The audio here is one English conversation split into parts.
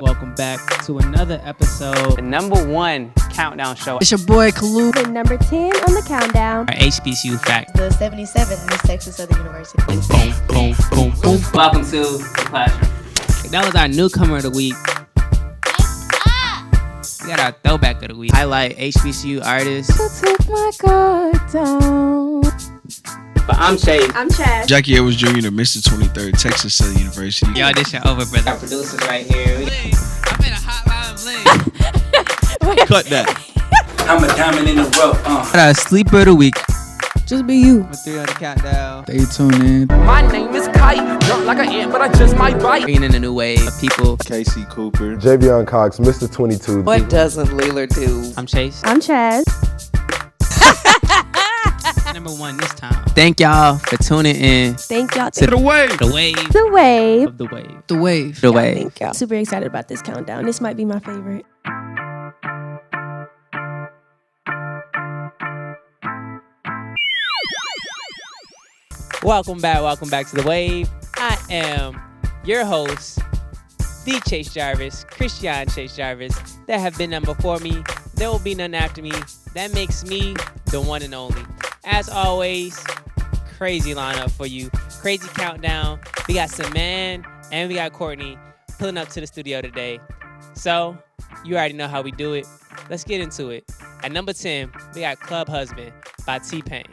Welcome back to another episode. The #1 countdown show. It's your boy Kalu. The number 10 on the countdown. Our HBCU fact. The 77th Miss Texas Southern University. Boom, boom, boom, boom. Welcome to the classroom. That was our newcomer of the week. We got our throwback of the week. Highlight HBCU artists. I took my guard down. But I'm Shay. I'm Chaz. Jackie Edwards Jr., the Mr. 23rd, Texas Southern University. Your audition over, brother. Our producers right here. I'm in a hotline bling. Cut that. I'm a diamond in the rough. Got our sleeper of the week. Just be you. With 3 on the countdown. Stay tuned in. My name is Kite, drunk like an ant, but I just might bite. Bringing in a new wave of people. Casey Cooper. Javion Cox, Mr. 22. What doesn't Layla do? I'm Chase. I'm Chaz. #1 this time. Thank y'all for tuning in Thank y'all. to The wave. the wave The wave. of the wave. The wave. The wave. Thank y'all. Super excited about this countdown. This might be my favorite. Welcome back to the wave. I am your host, the Christia'nChaseJarvis, Christia'nChaseJarvis. There have been none before me. There will be none after me. That makes me the one and only. As always, crazy lineup for you. Crazy countdown. We got Zaeyan and we got Courtney pulling up to the studio today. So, you already know how we do it. Let's get into it. At number 10, we got Club Husband by T-Pain.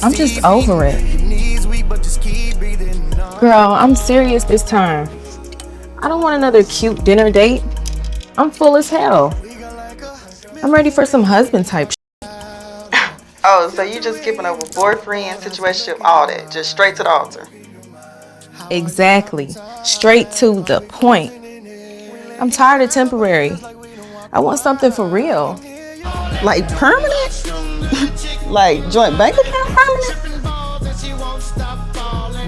I'm just over it. Girl, I'm serious this time. I don't want another cute dinner date. I'm full as hell. I'm ready for some husband type shit. Oh, so you just skipping over boyfriend, situationship, all that. Just straight to the altar. Exactly. Straight to the point. I'm tired of temporary. I want something for real. Like permanent? Like joint bank account permanent?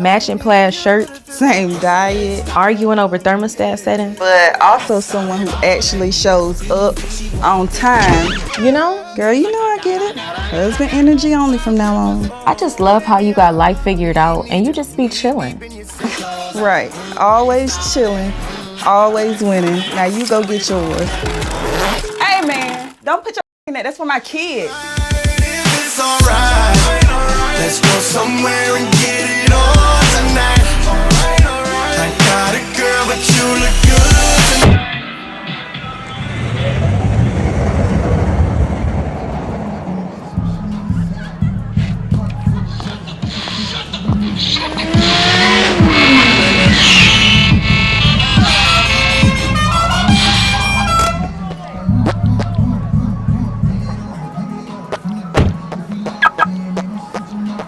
Matching plaid shirt, Same diet. arguing over thermostat settings. But also someone who actually shows up on time. You know? Girl, you know I get it. Husband energy only from now on. I just love how you got life figured out and you just be chilling. Right. Always chilling. Always winning. Now you go get yours. Hey man, don't put your in that. That's for my kids. It's alright. Let's go somewhere and get it on tonight. I got a girl, but you look good tonight.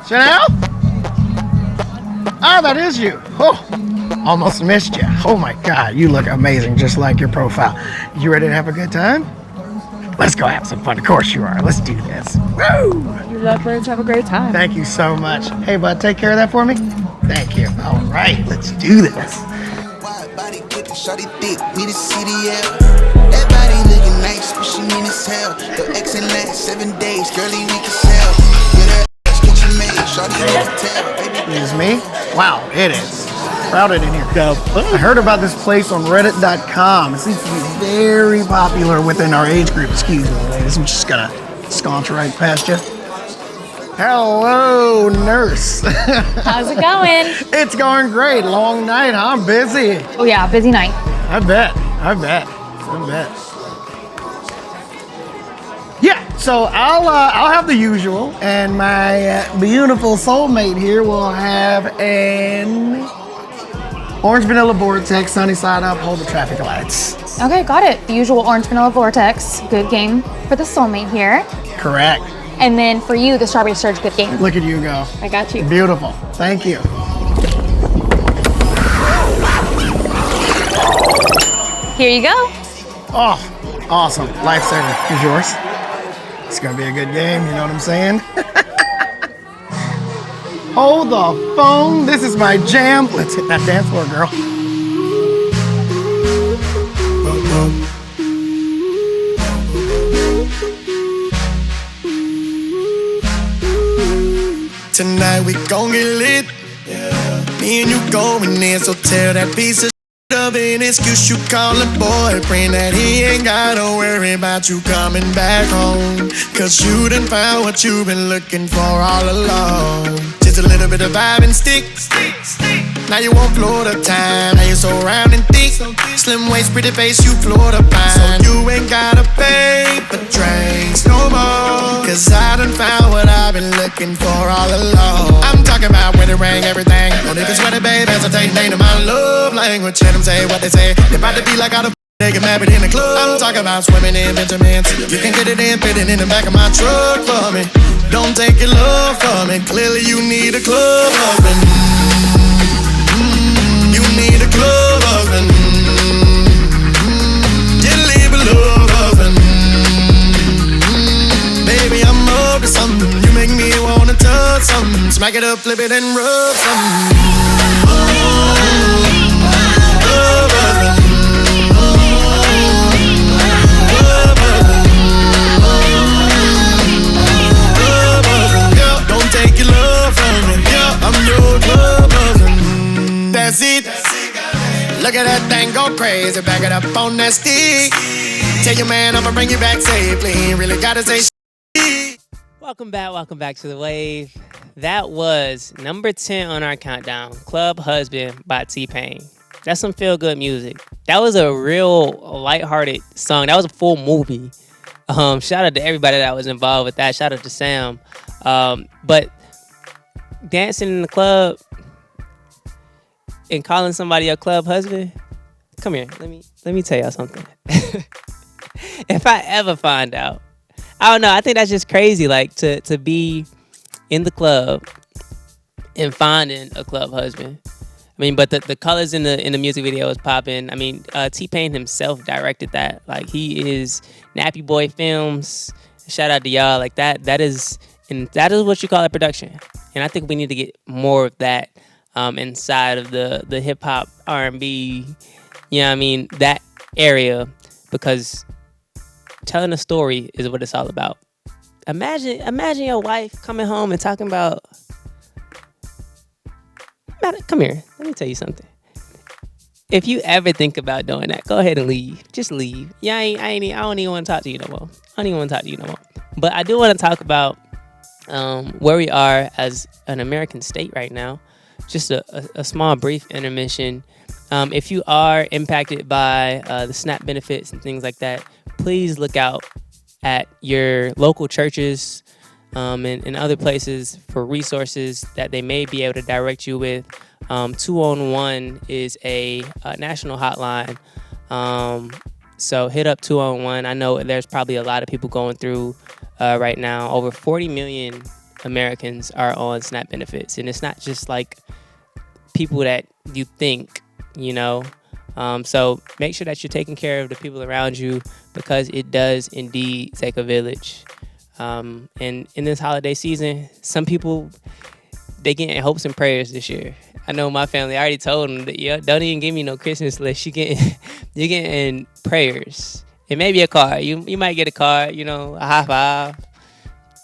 Chanel? Oh, that is you. Oh, almost missed you. Oh my God, you look amazing, just like your profile. You ready to have a good time? Let's go have some fun. Of course you are. Let's do this. Woo! Your lovebirds have a great time. Thank you so much. Hey, bud, take care of that for me. Thank you. All right, let's do this. Wide body good, shorty thick, need a CDL. That body looking nice, but she mean as hell. Your ex in last 7 days, girly weak as hell. Get her ass, get you made, shorty you can tell. Excuse me? Wow, it is crowded in here. I heard about this place on reddit.com. It seems to be very popular within our age group. Excuse me, ladies. I'm just gonna scaunch right past you. Hello, nurse. How's it going? It's going great. Long night, huh? I'm busy. Oh yeah, busy night. I bet. Yeah, so I'll have the usual, and my beautiful soulmate here will have an orange vanilla vortex, sunny side up, hold the traffic lights. Okay, got it. The usual orange vanilla vortex. Good game for the soulmate here. Correct. And then for you, the strawberry surge. Good game. Look at you go. I got you. Beautiful. Thank you. Here you go. Oh, awesome. Lifesaver. Here's yours. It's gonna be a good game, you know what I'm saying? Hold the phone. This is my jam. Let's hit that dance floor, girl. Tonight we gon' get lit. Me and you going in, so tell that piece of up an excuse you call a boyfriend that he ain't gotta worry about you coming back home. Cause you done found what you've been looking for all along. Just a little bit of vibe and stick. Now you want Florida time. Now you're so round and thick. Slim waist, pretty face, you Florida fine. So you ain't gotta pay for drinks no more. Cause I done found what I've been looking for all along. I'm talking about when it rang, everything. Don't even sweat it, babe, hesitate. Name of my love language. Let them say what they say. They about to be like all the they get married in the club. I'm talking about swimming in Benjamins. You can get it in, fit it in the back of my truck for me. Don't take your love from me. Clearly you need a club husband. You need a club husband. Just leave a love husband. Baby, I'm up to something. You make me wanna touch something. Smack it up, flip it and rub something. Love husband. Take your love from me, yeah, I'm your club husband. That's it. Look at that thing go crazy, back it up on that stick. Tell your man I'ma bring you back safely. Ain't really gotta say shit. Welcome back to the wave. That was number 10 on our countdown, Club Husband by T-Pain. That's some feel-good music. That was a real lighthearted song. That was a full movie. Shout out to everybody that was involved with that. Shout out to Sam. But dancing in the club and calling somebody a club husband, come here. Let me tell y'all something. If I ever find out, I don't know. I think that's just crazy. Like to be in the club and finding a club husband. I mean, but the colors in the music video is popping. I mean, T-Pain himself directed that. Like he is Nappy Boy Films. Shout out to y'all. Like that is what you call a production. And I think we need to get more of that inside of the hip hop, R&B, you know what I mean, that area, because telling a story is what it's all about. Imagine your wife coming home and talking about come here, let me tell you something. If you ever think about doing that, go ahead and leave. Just leave. Yeah, I don't even want to talk to you no more. But I do want to talk about where we are as an American state right now. Just a small brief intermission. If you are impacted by the SNAP benefits and things like that, please look out at your local churches and other places for resources that they may be able to direct you with. 211 is a national hotline. So hit up 211. I know there's probably a lot of people going through right now. Over 40 million Americans are on SNAP benefits. And it's not just like people that you think, you know. So make sure that you're taking care of the people around you, because it does indeed take a village. And in this holiday season, some people, they getting hopes and prayers this year. I know my family, I already told them that, yeah, don't even give me no Christmas list. You're getting prayers. It may be a card. You might get a card, you know, a high five.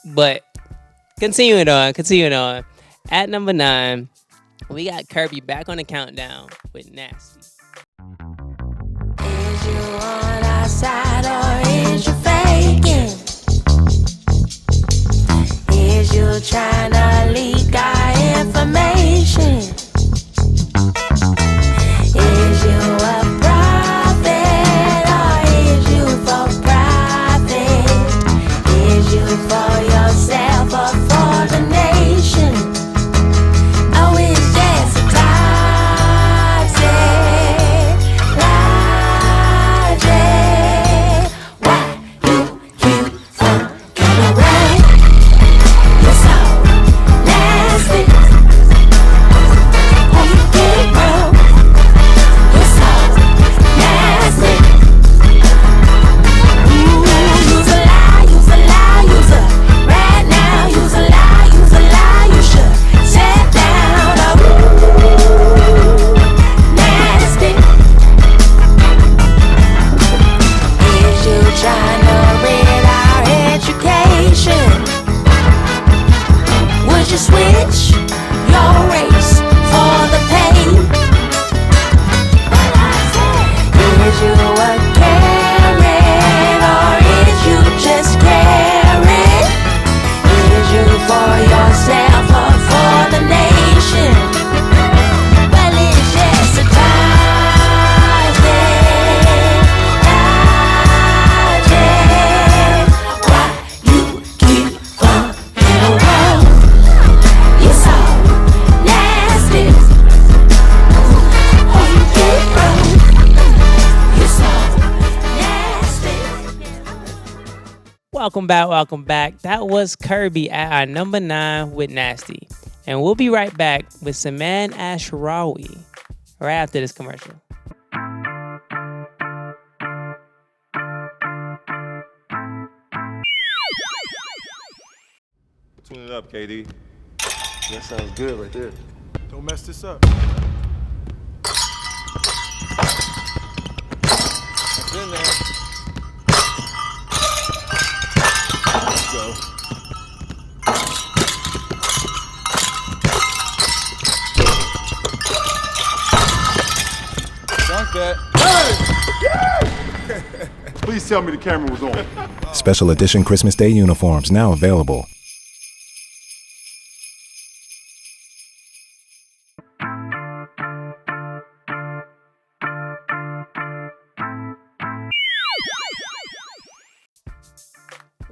But continuing on. At number 9, we got Kirby back on the countdown with Nasty. Is you on our side or is you faking? Is you trying to leak our information? Is you a prophet or is you for profit? Is you for yourself or for the nation? Oh, is just a toxic, large Welcome back. That was Kirby at our number 9 with Nasty. And we'll be right back with Zaeyan Ashrawi right after this commercial. Tune it up, KD. That sounds good right there. Don't mess this up. It's in there. Let's go. Dunk that. Hey! Please tell me the camera was on. Special edition Christmas Day uniforms now available.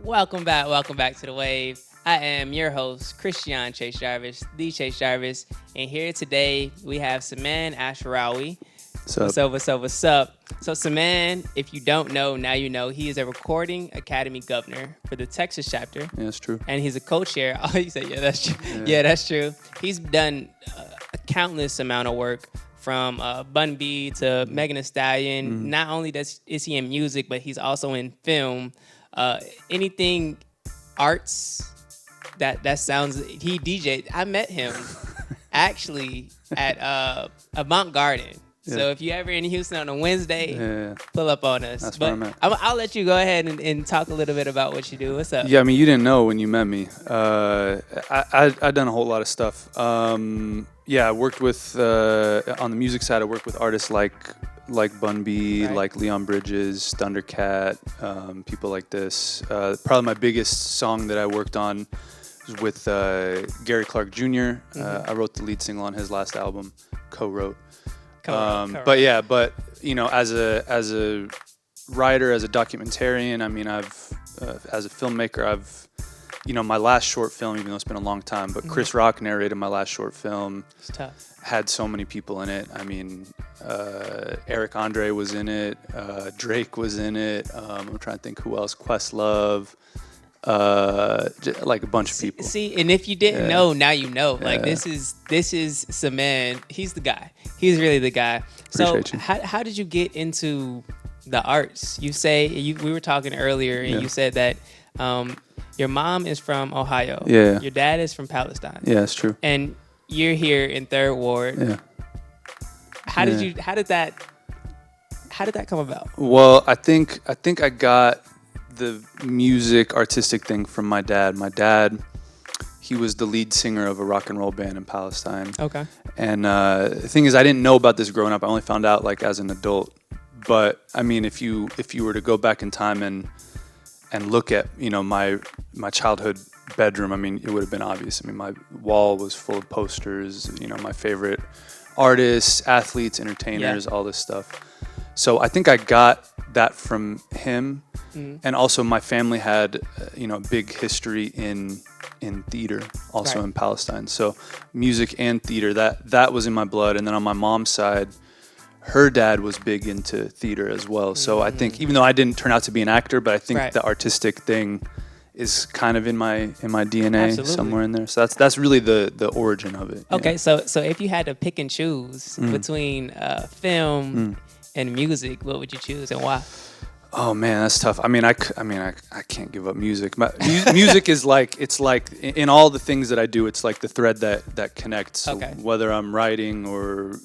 Welcome back to The Wave. I am your host, Christia'nChaseJarvis, the Chase Jarvis, and here today we have Zaeyan Ashrawi. What's up? So Zaeyan, if you don't know, now you know, he is a Recording Academy governor for the Texas chapter. Yeah, that's true. And he's a co-chair. Oh, you said, yeah, that's true. Yeah, that's true. He's done a countless amount of work from Bun B to Megan Thee Stallion. Mm-hmm. Not only is he in music, but he's also in film. Anything arts that sounds, he DJ'd. I met him actually at Avant Garden. Yeah. So if you ever in Houston on a Wednesday, pull up on us. That's but where I'm at. I'll let you go ahead and talk a little bit about what you do. What's up? Yeah, I mean, you didn't know when you met me. I've done a whole lot of stuff. I worked with, on the music side, I worked with artists like Bun B, Right. like Leon Bridges, Thundercat, people like this. Probably my biggest song that I worked on was with Gary Clark Jr. I wrote the lead single on his last album, co-wrote. But you know, as a writer, as a documentarian, I mean, I've as a filmmaker, my last short film, even though it's been a long time, but Chris Rock narrated my last short film. It's tough. Had so many people in it. I mean, Eric Andre was in it. Drake was in it. I'm trying to think who else. Questlove. Like a bunch of people. See, and if you didn't know, now you know. Like this is Zaeyan. He's the guy. He's really the guy. Appreciate you. How did you get into the arts? You say we were talking earlier, and you said that your mom is from Ohio. Yeah. Your dad is from Palestine. Yeah, that's true. And you're here in Third Ward. Yeah. How did that come about? Well, I think I got the music artistic thing from my dad. My dad, he was the lead singer of a rock and roll band in Palestine. Okay. And the thing is, I didn't know about this growing up. I only found out like as an adult. But I mean, if you were to go back in time and look at my childhood bedroom, I mean, it would have been obvious. I mean, my wall was full of posters. My favorite artists, athletes, entertainers, all this stuff. So I think I got that from him. And also my family had, a big history in theater, also in Palestine. So music and theater, that was in my blood. And then on my mom's side, her dad was big into theater as well. So I think, even though I didn't turn out to be an actor, but I think the artistic thing is kind of in my DNA somewhere in there. So that's really the origin of it. Okay, so if you had to pick and choose between film and music, what would you choose and why? Oh man, that's tough. I mean, I can't give up music. Music is it's like in all the things that I do, it's like the thread that connects. So whether I'm writing or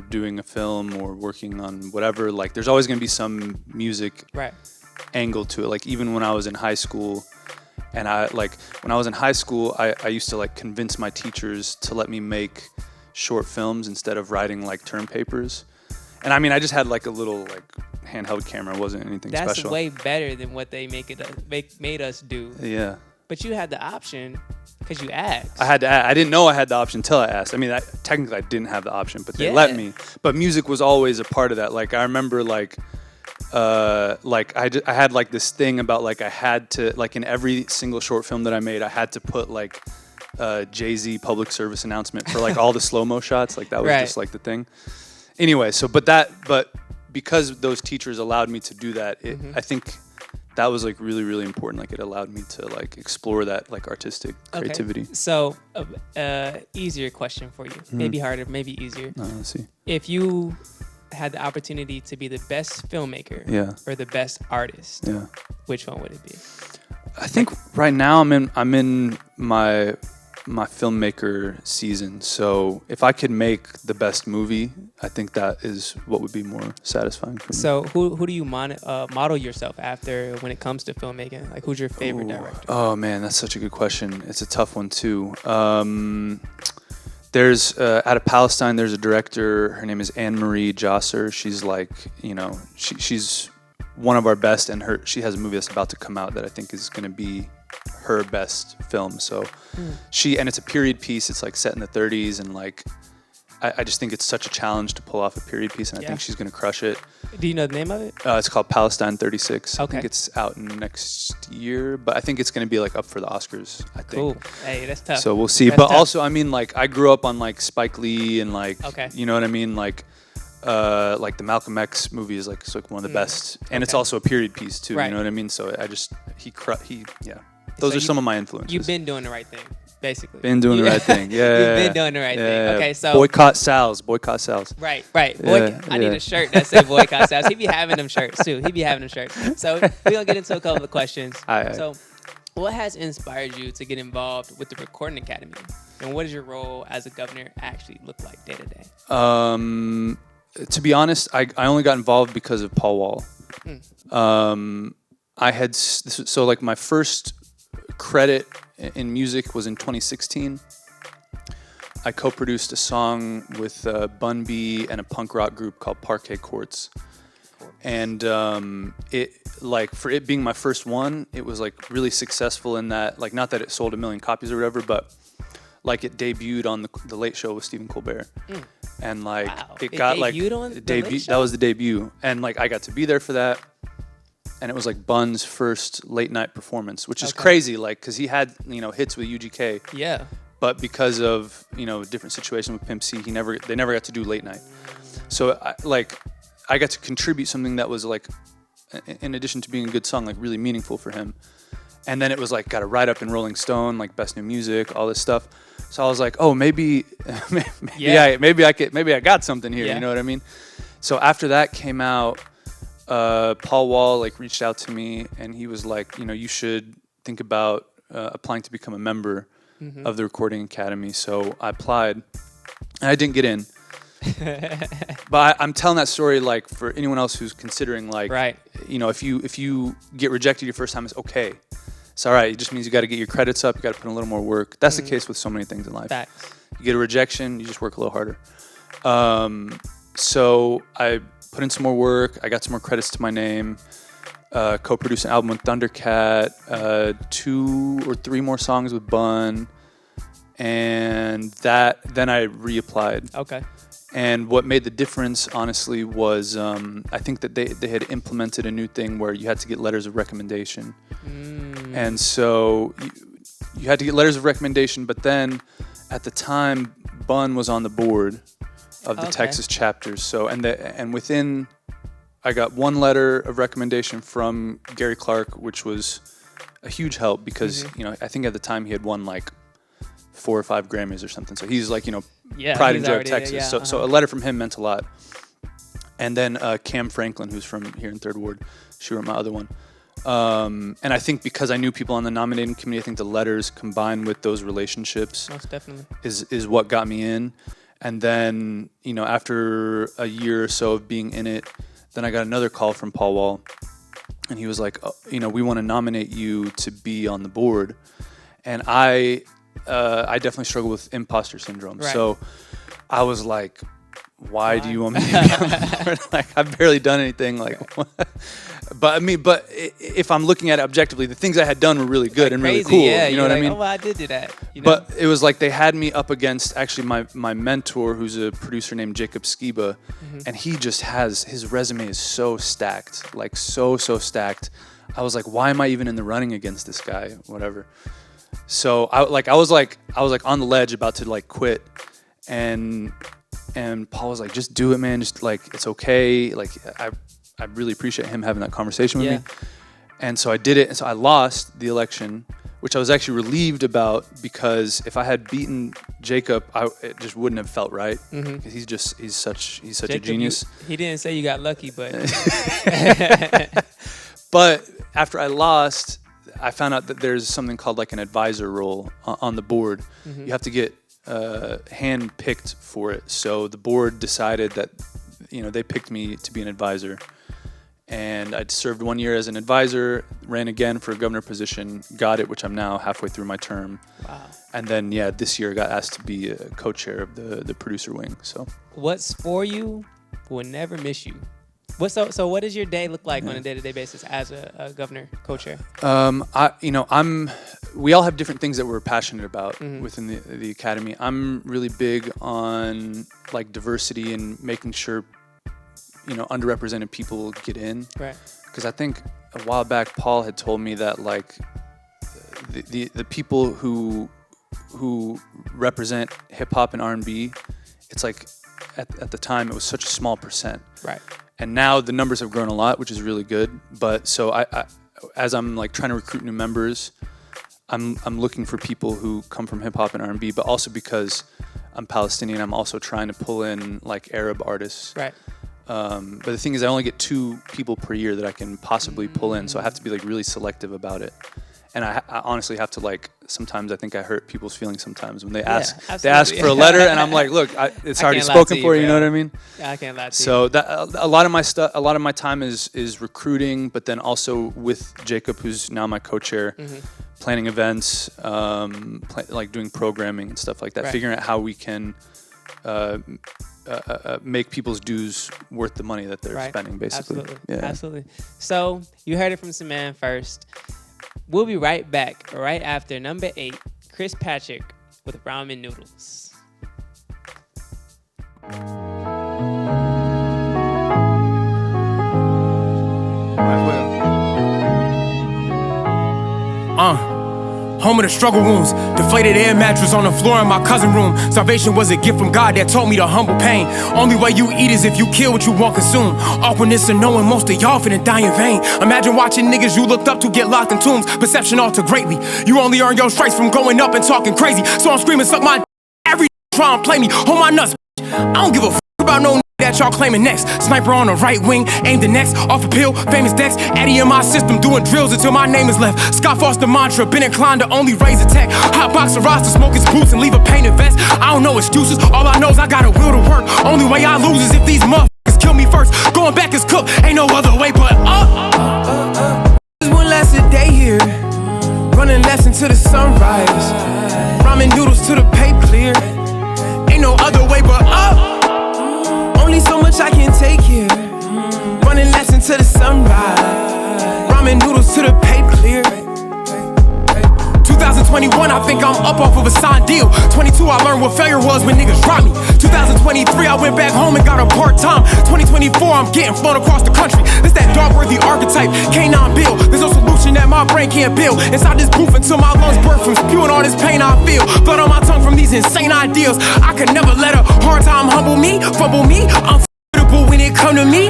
doing a film or working on whatever, like there's always gonna be some music angle to it. Like even when I was in high school, and I used to like convince my teachers to let me make short films instead of writing like term papers. And I mean, I just had like a little like handheld camera. It wasn't anything special. That's way better than what they made us do. Yeah. But you had the option because you asked. I didn't know I had the option until I asked. I mean, technically I didn't have the option, but they let me. But music was always a part of that. Like I remember I had like this thing about like I had to, like in every single short film that I made, I had to put like Jay-Z public service announcement for like all the slow-mo shots. Like that was just like the thing. Anyway, but because those teachers allowed me to do that, I think that was like really, really important. Like it allowed me to like explore that like artistic creativity. Okay. So, easier question for you. Maybe harder, maybe easier. Let's see. If you had the opportunity to be the best filmmaker or the best artist, which one would it be? I think right now I'm in my filmmaker season. So if I could make the best movie, I think that is what would be more satisfying for me. So who do you model yourself after when it comes to filmmaking? Like, who's your favorite director? Oh man, that's such a good question. It's a tough one too. There's out of Palestine, there's a director. Her name is Anne-Marie Josser. She's like, she's one of our best, and she has a movie that's about to come out that I think is going to be her best film. So and it's a period piece. It's like set in the 30s, and like I just think it's such a challenge to pull off a period piece, and I think she's going to crush it. Do you know the name of it? It's called Palestine 36. Okay. I think it's out next year, but I think it's going to be like up for the Oscars, I think. Cool. Hey, that's tough. So we'll see. That's but tough. also, I mean, like I grew up on like Spike Lee and like, you know what I mean? Like the Malcolm X movie is like one of the best, and it's also a period piece too. You know what I mean? So those are some of my influences. You've been doing the right thing, basically. Been doing the right thing. Yeah. You've been doing the right thing. Okay, so boycott Sal's. Right. I need a shirt that says boycott Sal's. He be having them shirts too. So we're gonna get into a couple of questions. So, what has inspired you to get involved with the Recording Academy, and what does your role as a governor actually look like day to day? To be honest, I only got involved because of Paul Wall. I had like my first credit in music was in 2016. I co-produced a song with Bun B and a punk rock group called Parquet Courts. And it like for it being my first one, it was like really successful in that, like, not that it sold 1 million copies or whatever, but like it debuted on the Late Show with Stephen Colbert. And like it got like that was the debut, and like I got to be there for that. And it was like Bun's first late night performance, which is crazy, like, because he had, hits with UGK. Yeah. But because of, different situation with Pimp C, they never got to do late night. So I got to contribute something that was like, in addition to being a good song, like really meaningful for him. And then it was like got a write up in Rolling Stone, like best new music, all this stuff. So I was like, oh, maybe I got something here. You know what I mean? So after that came out, Paul Wall like reached out to me, and he was like, you should think about applying to become a member of the Recording Academy. So I applied, and I didn't get in. But I'm telling that story like for anyone else who's considering, like, if you get rejected your first time, it's okay. It's all right. It just means you got to get your credits up. You got to put in a little more work. That's the case with so many things in life. You get a rejection, you just work a little harder. So I put in some more work. I got some more credits to my name. Co-produced an album with Thundercat. 2 or 3 more songs with Bun. And then I reapplied. Okay. And what made the difference, honestly, was I think that they had implemented a new thing where you had to get letters of recommendation. And so you had to get letters of recommendation, but then at the time, Bun was on the board of the Texas chapters. So and within, I got 1 letter of recommendation from Gary Clark, which was a huge help because I think at the time he had won like 4 or 5 Grammys or something. So he's like, pride and joy of Texas. So a letter from him meant a lot. And then Cam Franklin, who's from here in Third Ward, she wrote my other one. And I think because I knew people on the nominating committee, I think the letters combined with those relationships most definitely is what got me in. And then, after a year or so of being in it, then I got another call from Paul Wall, and he was like, we want to nominate you to be on the board. And I definitely struggle with imposter syndrome. Right. So I was like, why do you want me to be on the board? Like, I've barely done anything. Like, but if I'm looking at it objectively, the things I had done were really good and really cool. Yeah, you know what I mean? Oh, well, I did do that. But it was like they had me up against actually my mentor, who's a producer named Jacob Skiba, and he just his resume is so stacked, like so stacked. I was like, why am I even in the running against this guy? Whatever. So I was on the ledge about to like quit, and Paul was like, just do it, man. Just like, it's okay. Like I really appreciate him having that conversation with me. And so I did it, and so I lost the election, which I was actually relieved about, because if I had beaten Jacob, it just wouldn't have felt right. Because he's such Jacob, a genius. He didn't say you got lucky, but but after I lost, I found out that there's something called like an advisor role on the board. You have to get hand picked for it. So the board decided that, they picked me to be an advisor. And I served 1 year as an advisor, ran again for a governor position, got it, which I'm now halfway through my term. Wow. And then, this year I got asked to be a co-chair of the producer wing. So, what's for you will never miss you. So what does your day look like on a day-to-day basis as a governor co-chair? We all have different things that we're passionate about within the academy. I'm really big on like diversity and making sure underrepresented people get in. Right. Because I think a while back Paul had told me that like the people who represent hip hop and R&B, it's like at the time it was such a small percent. Right. And now the numbers have grown a lot, which is really good. But so I as I'm like trying to recruit new members, I'm looking for people who come from hip hop and R&B, but also because I'm Palestinian, I'm also trying to pull in like Arab artists. Right. But the thing is, I only get 2 people per year that I can possibly pull in, so I have to be like really selective about it. And I honestly have to like, sometimes I think I hurt people's feelings sometimes when they ask for a letter, and I'm like, look, it's already spoken for, you know what I mean? Yeah, I can't lie to you. So that a lot of my time is recruiting, but then also with Jacob, who's now my co-chair, planning events, like doing programming and stuff like that, figuring out how we can make people's dues worth the money that they're spending, basically. Absolutely. So you heard it from some man first. We'll be right back, right after number 8, Chris Patrick with Ramen Noodles. Home of the struggle wounds, deflated air mattress on the floor in my cousin room. Salvation was a gift from God that taught me to humble pain. Only way you eat is if you kill what you won't consume. Awkwardness and knowing most of y'all finna die in vain. Imagine watching niggas you looked up to get locked in tombs. Perception altered greatly. You only earn your stripes from going up and talking crazy. So I'm screaming, suck my every try and play me. Hold my nuts. I don't give a about no that y'all claiming next. Sniper on the right wing, aim the next. Off a pill, famous decks. Addy in my system, doing drills until my name is left. Scott Foster mantra, been inclined to only raise a tech. Hot boxer roster, smoke his boots and leave a painted vest. I don't know excuses, all I know is I got a will to work. Only way I lose is if these motherfuckers kill me first. Going back is cooked, ain't no other way but up. Just one last a day here, running less until the sunrise. Ramen noodles till the paper clear. Ain't no other way but up. Only so much I can take here. Running less until the sunrise. Ramen noodles to the paper clear. 2021, I think I'm up off of a signed deal. 22, I learned what failure was when niggas dropped me. 2023, I went back home and got a part-time. 2024, I'm getting flown across the country. It's that dog-worthy archetype, K9 Bill. There's no solution that my brain can't build. Inside this booth until my lungs burst from spewing all this pain I feel. Blood on my tongue from these insane ideals. I could never let a hard time humble me, fumble me. I'm unforgettable when it come to me.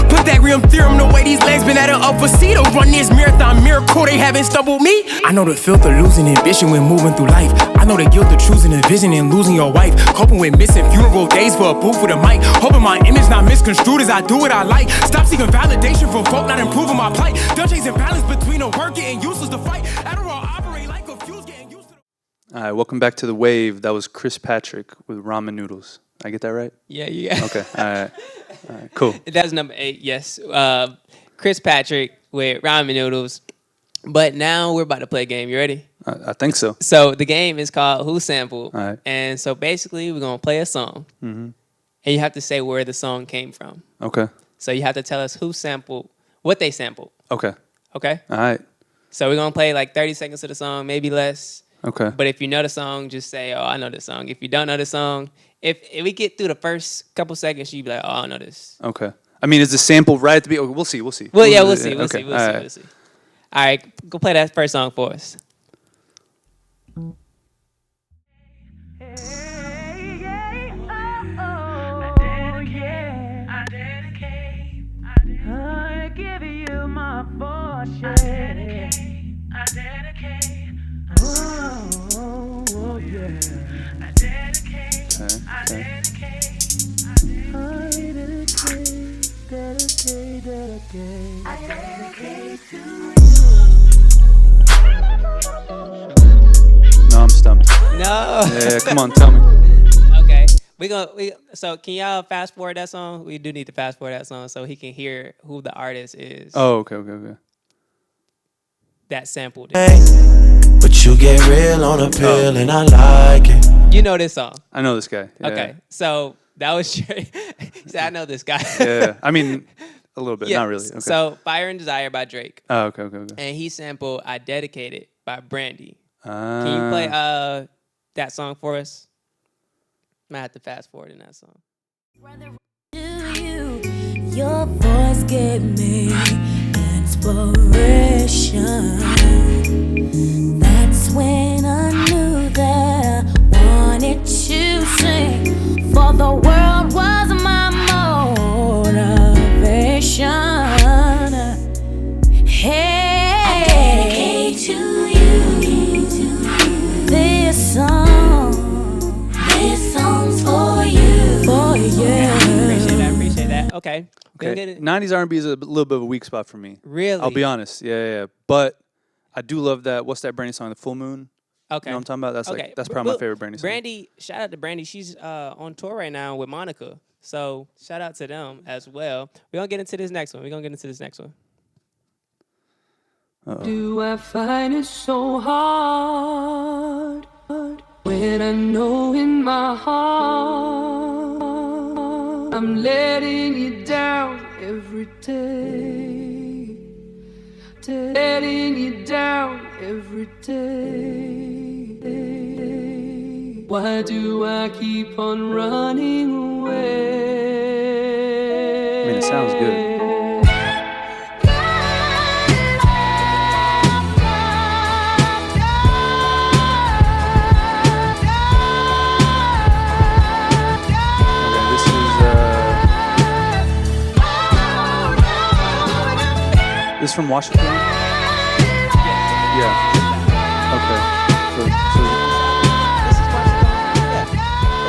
Pythagorean theorem, the way these legs been at an upper seat. Run this marathon miracle, they haven't stumbled me. I know the filth of losing ambition when moving through life. I know the guilt of choosing a vision and losing your wife. Coping with missing funeral days for a booth with a mic. Hoping my image not misconstrued as I do what I like. Stop seeking validation from folk not improving my plight. Done chasing balance between a work getting useless to fight. Adderall operate like a fuse getting used to. All right, welcome back to The Wave. That was Chris Patrick with Ramen Noodles. I get that right? Yeah, you got it. Okay, all right, cool. That's number 8, yes. Chris Patrick with Ramen Noodles. But now we're about to play a game. You ready? I think so. So the game is called Who Sampled? All right. And so basically we're going to play a song. Mm-hmm. And you have to say where the song came from. Okay. So you have to tell us who sampled, what they sampled. Okay. Okay? All right. So we're going to play like 30 seconds of the song, maybe less. Okay. But if you know the song, just say, oh, I know this song. If you don't know the song, if we get through the first couple seconds, you be like, oh, I know this. Okay. I mean, is the sample right at the beginning? We'll see. We'll see. Well, yeah, we'll see. We'll Okay. see. We'll see. All right, go play that first song for us. I give you my portion. Okay. No, I'm stumped. No. Yeah, come on, tell me. Okay. So can y'all fast forward that song? We do need to fast forward that song so he can hear who the artist is. Oh, okay. That sampled it. But you get real on a pill and I like it. You know this song. I know this guy. Yeah. Okay. So that was straight. He said, I know this guy. Yeah. I mean, a little bit. Yeah. Not really. Okay. So Fire and Desire by Drake. Oh, okay. And he sampled I Dedicate It by Brandy. Ah. Can you play that song for us? I might have to fast forward in that song. Your voice gave me inspiration. That's when I knew that I wanted to sing. For the world was my motivation. Hey, I dedicate to you this song. This song's for you. For you. Appreciate that. Okay. 90s R&B is a little bit of a weak spot for me. Really? I'll be honest. Yeah. But I do love that. What's that Brandy song? The Full Moon? Okay. You know what I'm talking about? That's probably my favorite Brandy song. Brandy, shout out to Brandy. She's on tour right now with Monica. So shout out to them as well. We're going to get into this next one. Uh-oh. Do I find it so hard when I know in my heart I'm letting you down every day, letting you down every day. Why do I keep on running away? I mean, it sounds good. This is from Washington? Yeah. Okay. So This is Washington.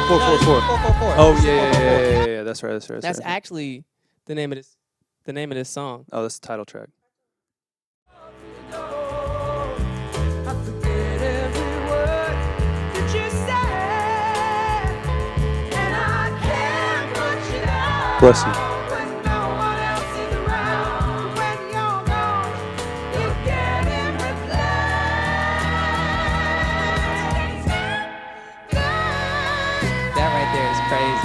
444. 444. Oh yeah. That's right. That's actually the name of this song. Oh, that's the title track. Bless you.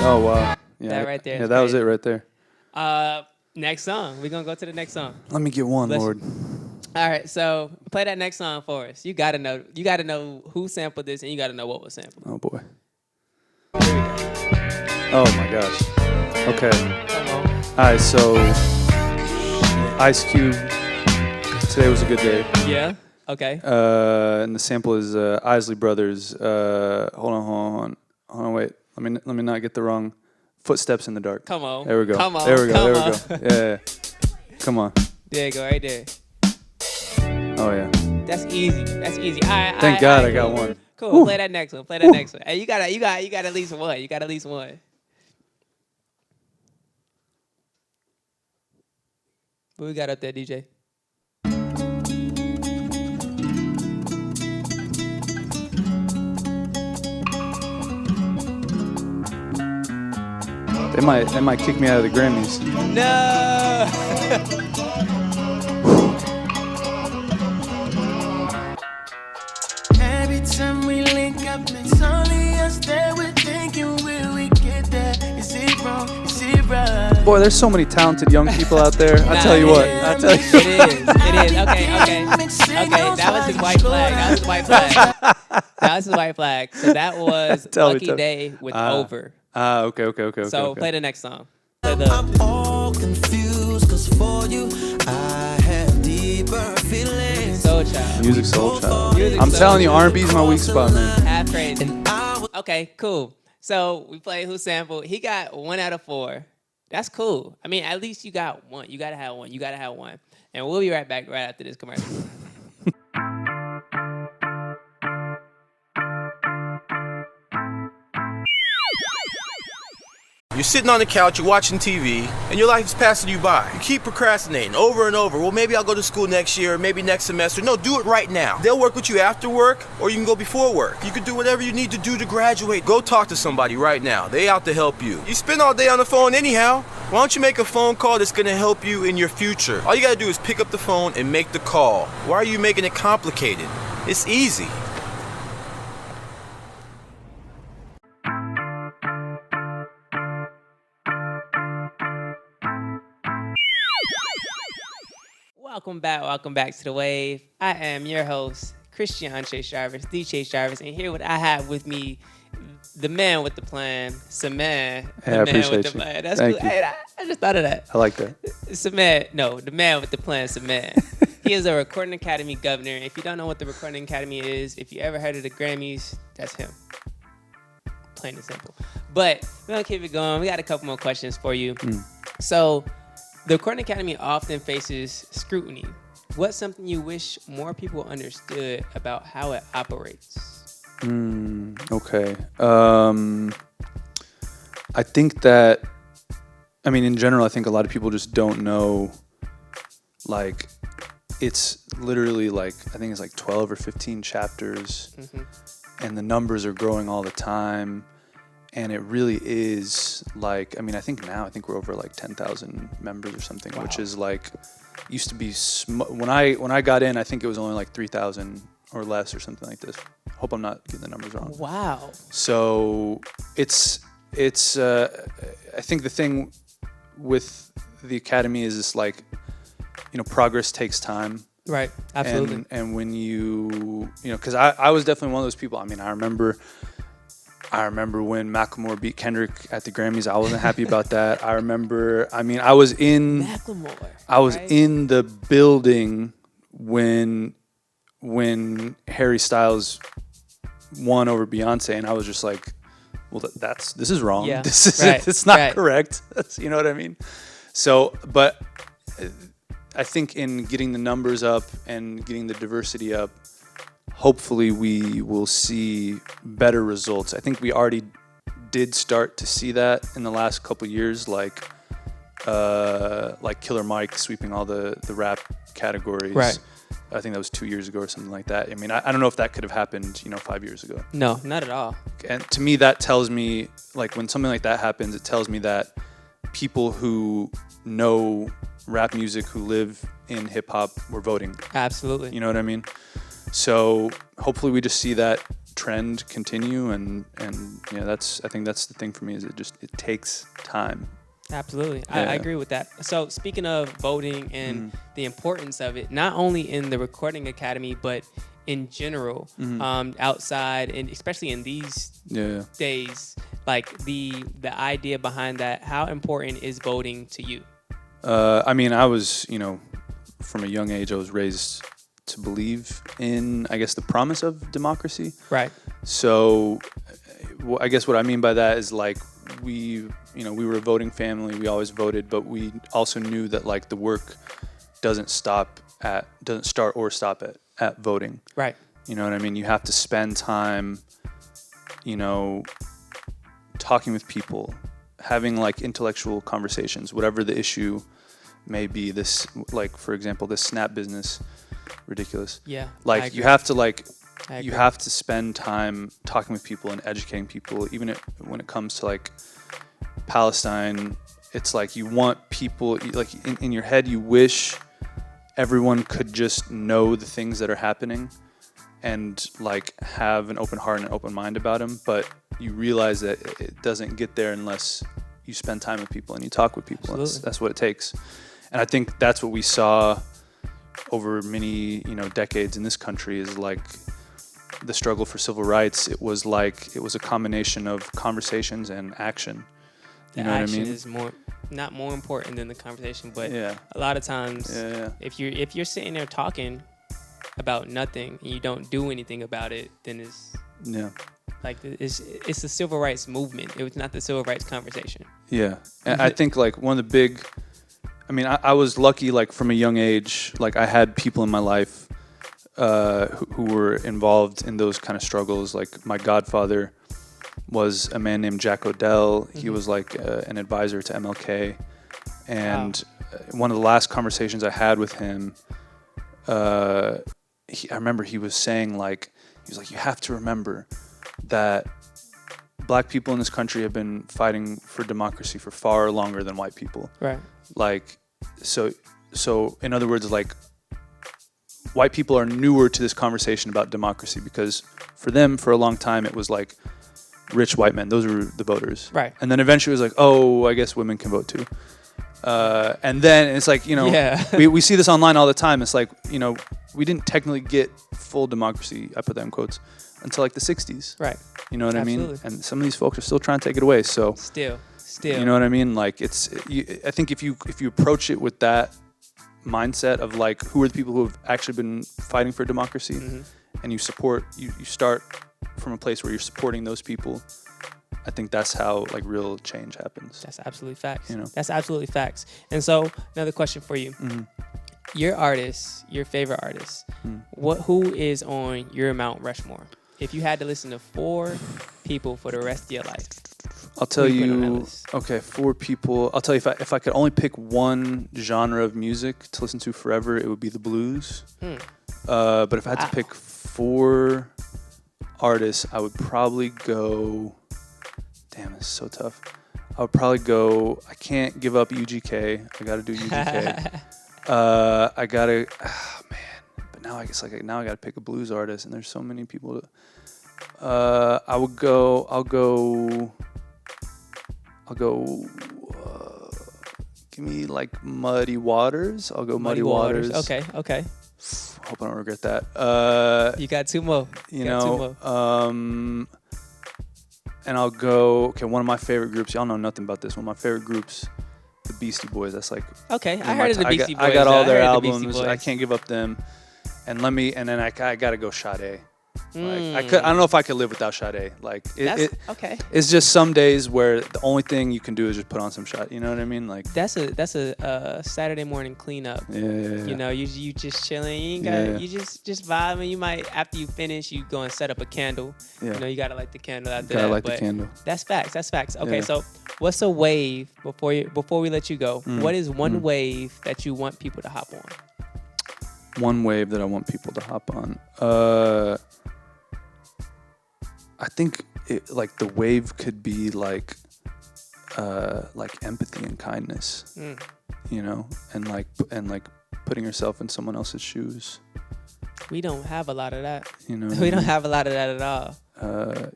Oh wow! Yeah, that right there. Yeah, that was it right there. Next song. We're gonna go to the next song. Let me get one, Lord. All right, so play that next song for us. You gotta know who sampled this, and you gotta know what was sampled. Oh boy. Oh my gosh. Okay. All right, so Ice Cube. Today was a good day. Yeah. Okay. And the sample is Isley Brothers. Hold on. Wait. Let me not get the wrong. Footsteps in the Dark. Come on. There we go. Come on. There we go. Come Yeah. Come on. There you go. Right there. Oh yeah. That's easy. All right. Thank God I got one. Cool. Woo. Play that next one. Hey, you got at least one. You got at least one. What we got up there, DJ? They might kick me out of the Grammys. No. Every time we link up, it's only us that we're thinking, will we get there? Is it wrong? Is it right? Boy, there's so many talented young people out there. I tell you what. It is. Okay. That was his white flag. That was his white flag. So that was Lucky Day with Over. Okay. So play the next song. I'm all confused, cause for you, I have deeper feelings. Soul Child. Music Soul Child. I'm telling you, R&B is my weak spot, man. Half crazy. Okay, cool. So we played Who Sampled. He got 1 out of 4. That's cool. I mean, at least you got one. You gotta have one. And we'll be right back right after this commercial. You're sitting on the couch, you're watching TV, and your life is passing you by. You keep procrastinating over and over. Well, maybe I'll go to school next year, maybe next semester. No, do it right now. They'll work with you after work, or you can go before work. You can do whatever you need to do to graduate. Go talk to somebody right now. They out to help you. You spend all day on the phone anyhow. Why don't you make a phone call that's gonna help you in your future? All you gotta do is pick up the phone and make the call. Why are you making it complicated? It's easy. Welcome back to The Wave. I am your host, Christia'nChaseJarvis, the Chase Jarvis, and here I have with me the man with the plan, Zaeyan. Hey, I appreciate you. That's Thank cool. you. Hey, I just thought of that. I like that. Zaeyan, no, the man with the plan, Zaeyan. He is a Recording Academy governor. If you don't know what the Recording Academy is, if you ever heard of the Grammys, that's him. Plain and simple. But we're gonna keep it going. We got a couple more questions for you. So, the Recording Academy often faces scrutiny. What's something you wish more people understood about how it operates? Okay. I think that, in general, I think a lot of people just don't know, like, it's literally like, I think it's like 12 or 15 chapters, and the numbers are growing all the time. And it really is like, I think we're over like 10,000 members or something, which is like, used to be, when I got in, I think it was only like 3,000 or less or something like this. Hope I'm not getting the numbers wrong. Wow. So it's I think the thing with the Academy is it's like, progress takes time. Right, absolutely. And when because I was definitely one of those people. I remember when Macklemore beat Kendrick at the Grammys. I wasn't happy about that. I remember, I was in in the building when Harry Styles won over Beyonce, and I was just like, well, this is wrong. Yeah. It's not correct. You know what I mean? So, but I think in getting the numbers up and getting the diversity up, hopefully we will see better results. I think we already did start to see that in the last couple of years, like Killer Mike sweeping all the rap categories. Right. I think that was 2 years ago or something like that. I don't know if that could have happened, 5 years ago. No, not at all. And to me, that tells me, like, when something like that happens, it tells me that people who know rap music, who live in hip hop, were voting. Absolutely. You know what I mean? So hopefully we just see that trend continue, and I think that's the thing for me, is it takes time. Absolutely. Yeah. I agree with that. So speaking of voting and the importance of it, not only in the Recording Academy, but in general, outside, and especially in these days, like the idea behind that, how important is voting to you? I was, from a young age, I was raised to believe in, I guess, the promise of democracy. Right. So I guess what I mean by that is, like, we were a voting family. We always voted, but we also knew that, like, the work doesn't start or stop at voting. Right. You know what I mean? You have to spend time, talking with people, having, like, intellectual conversations, whatever the issue may be. This, like, for example, this Snap business, ridiculous. Yeah. Like, you have to spend time talking with people and educating people, even when it comes to, like, Palestine. It's like, you want people, like, in your head, you wish everyone could just know the things that are happening and, like, have an open heart and an open mind about them, but you realize that it doesn't get there unless you spend time with people and you talk with people. That's what it takes. And I think that's what we saw over many, decades in this country, is like the struggle for civil rights. It was a combination of conversations and action. You know what I mean? Action is not more important than the conversation, but a lot of times, if you're sitting there talking about nothing and you don't do anything about it, then it's like it's the civil rights movement. It was not the civil rights conversation. Yeah, and I think, like, one of the big, I was lucky, like, from a young age, like, I had people in my life who were involved in those kind of struggles. Like, my godfather was a man named Jack Odell. He was like an advisor to MLK. And one of the last conversations I had with him, I remember he was saying like, you have to remember that black people in this country have been fighting for democracy for far longer than white people. Right. Like, so in other words, like, white people are newer to this conversation about democracy because for them, for a long time, it was like rich white men. Those were the voters. Right. And then eventually it was like, oh, I guess women can vote too. And then it's like, we see this online all the time. It's like, we didn't technically get full democracy, I put that in quotes, until like the 60s. Right. You know what Absolutely. I mean? And some of these folks are still trying to take it away. So Still. you know what I mean? Like I think if you approach it with that mindset of like, who are the people who have actually been fighting for democracy, and you start from a place where you're supporting those people, I think that's how like real change happens. That's absolutely facts. That's absolutely facts. And so another question for you. Your artist, your favorite artist, who is on your Mount Rushmore? If you had to listen to 4 people for the rest of your life, I'll tell you. Okay, 4 people. I'll tell you if I could only pick one genre of music to listen to forever, it would be the blues. But if I had to pick 4 artists, I would probably go. Damn, this is so tough. I would probably go. I can't give up UGK. I got to do UGK. I gotta. Oh, man. But now I guess now I gotta pick a blues artist, and there's so many people. I'll go. Give me like Muddy Waters. I'll go Muddy Waters. Okay. Hope I don't regret that. You got 2 more. And I'll go. Okay, one of my favorite groups. Y'all know nothing about this. One of my favorite groups, the Beastie Boys. That's like. Okay, I heard of the Beastie Boys. I got all their albums. I can't give up them. And then I gotta go Sade. Like I don't know if I could live without Sade. Like okay. It's just some days where the only thing you can do is just put on some Sade. You know what I mean? Like that's a Saturday morning cleanup. Yeah. You know, you just chilling. You ain't got you just vibing. You might after you finish, you go and set up a candle. Yeah. You know, you gotta light the candle after gotta that. light the candle. That's facts. Okay, so what's a wave before we let you go? What is one wave that you want people to hop on? One wave that I want people to hop on. I think the wave could be like empathy and kindness, you know, and like putting yourself in someone else's shoes. We don't have a lot of that. You know, we don't have a lot of that at all.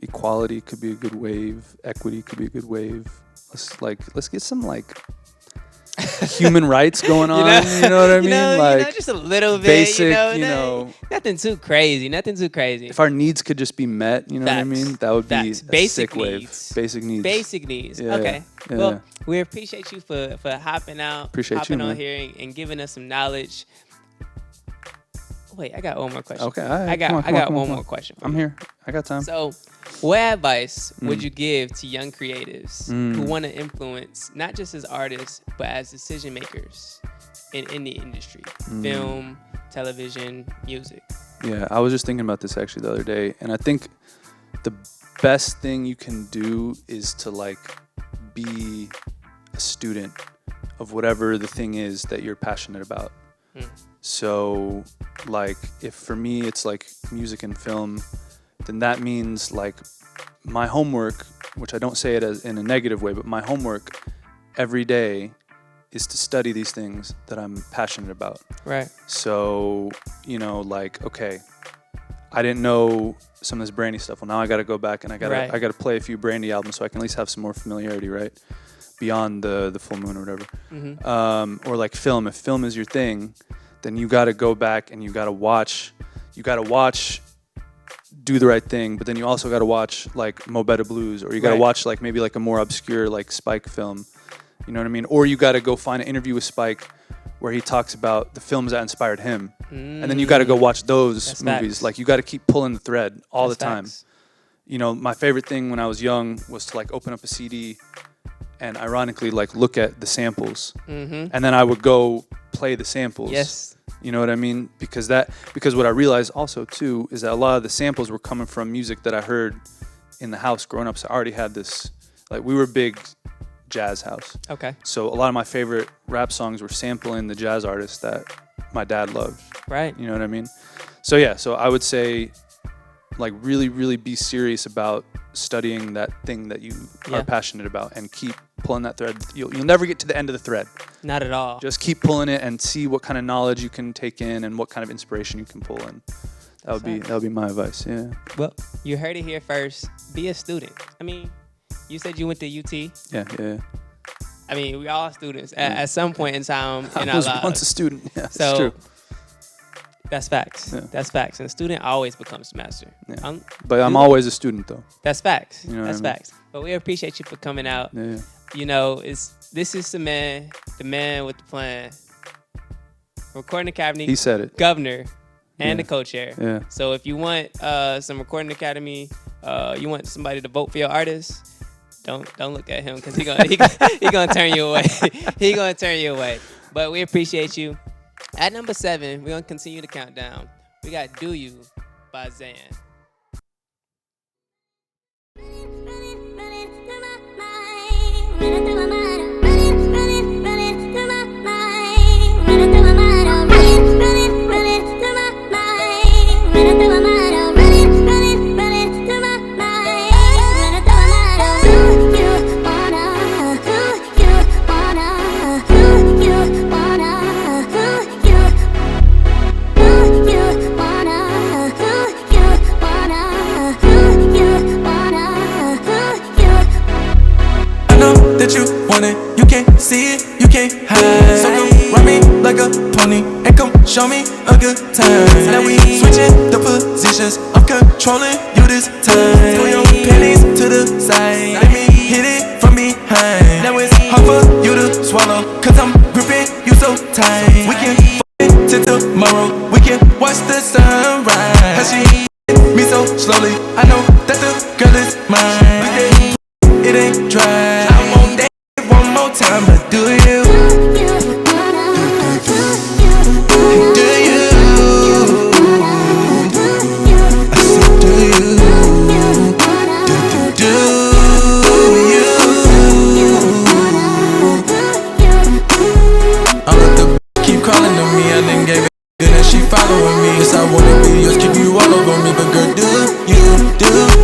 Equality could be a good wave. Equity could be a good wave. Let's get some human rights going on. You know what I mean? Just a little bit. Basic, nothing too crazy. If our needs could just be met, you know what I mean? That would be a sick wave. Basic needs. Basic needs. Yeah, okay. Yeah. Well, we appreciate you for hopping out. Hopping on here and giving us some knowledge. Wait, I got one more question. Okay, I got one more question. I'm here. I got time. So, what advice would you give to young creatives who want to influence not just as artists but as decision makers in the industry, film, television, music? Yeah, I was just thinking about this actually the other day, and I think the best thing you can do is to be a student of whatever the thing is that you're passionate about. So, if for me it's music and film, then that means my homework, which I don't say it as in a negative way, but my homework every day is to study these things that I'm passionate about. Right. So, okay, I didn't know some of this Brandy stuff. Well, now I got to go back and I got to play a few Brandy albums so I can at least have some more familiarity, right? Beyond the full moon or whatever. Or film. If film is your thing, then you got to go back and you got to watch Do the Right Thing, but then you also got to watch Mo Better Blues, or you got to watch maybe a more obscure Spike film. You know what I mean? Or you got to go find an interview with Spike where he talks about the films that inspired him. And then you got to go watch those movies. Facts. You got to keep pulling the thread all the time. Facts. You know, my favorite thing when I was young was to open up a CD and ironically look at the samples. And then I would go play the samples. Yes. You know what I mean? Because what I realized also too is that a lot of the samples were coming from music that I heard in the house growing up, so I already had this, like, we were a big jazz house. Okay. So a lot of my favorite rap songs were sampling the jazz artists that my dad loved. Right. You know what I mean? So yeah, so I would say, like, really, really be serious about studying that thing that you are passionate about and keep pulling that thread. You'll never get to the end of the thread. Not at all. Just keep pulling it and see what kind of knowledge you can take in and what kind of inspiration you can pull in. That would be my advice. Yeah. Well, you heard it here first. Be a student. I mean, you said you went to UT. Yeah. I mean, we all students at some point in time in I was our lives. once a student. Yeah, so that's true. That's facts. Yeah. That's facts. And a student always becomes master. Yeah. But I'm always a student, though. That's facts. You know That's what I mean? facts. But we appreciate you for coming out. Yeah. You know, this is the man with the plan. Recording Academy. He said it. Governor and the co-chair. Yeah. So if you want some Recording Academy, you want somebody to vote for your artist, don't look at him because he gonna turn you away. He gonna turn you away. But we appreciate you. At number 7, we're gonna continue the countdown. We got "Do You" by Zaeyan. That you want it, you can't see it, you can't hide. So come ride me like a pony and come show me a good time. Now we switching the positions, I'm controlling you this time. Pull your panties to the side, let me hit it from behind. Now it's hard for you to swallow, cause I'm gripping you so tight. We can f*** it till tomorrow, we can watch the sunrise. How she me so slowly, I know that the girl is mine. It ain't dry. I want that one more time, but do you? Do you? I said, do you? Do you? All of the keep calling to me, I didn't give it good and she following me. Yes, I wanna be yours, keep you all over me, but girl, do you?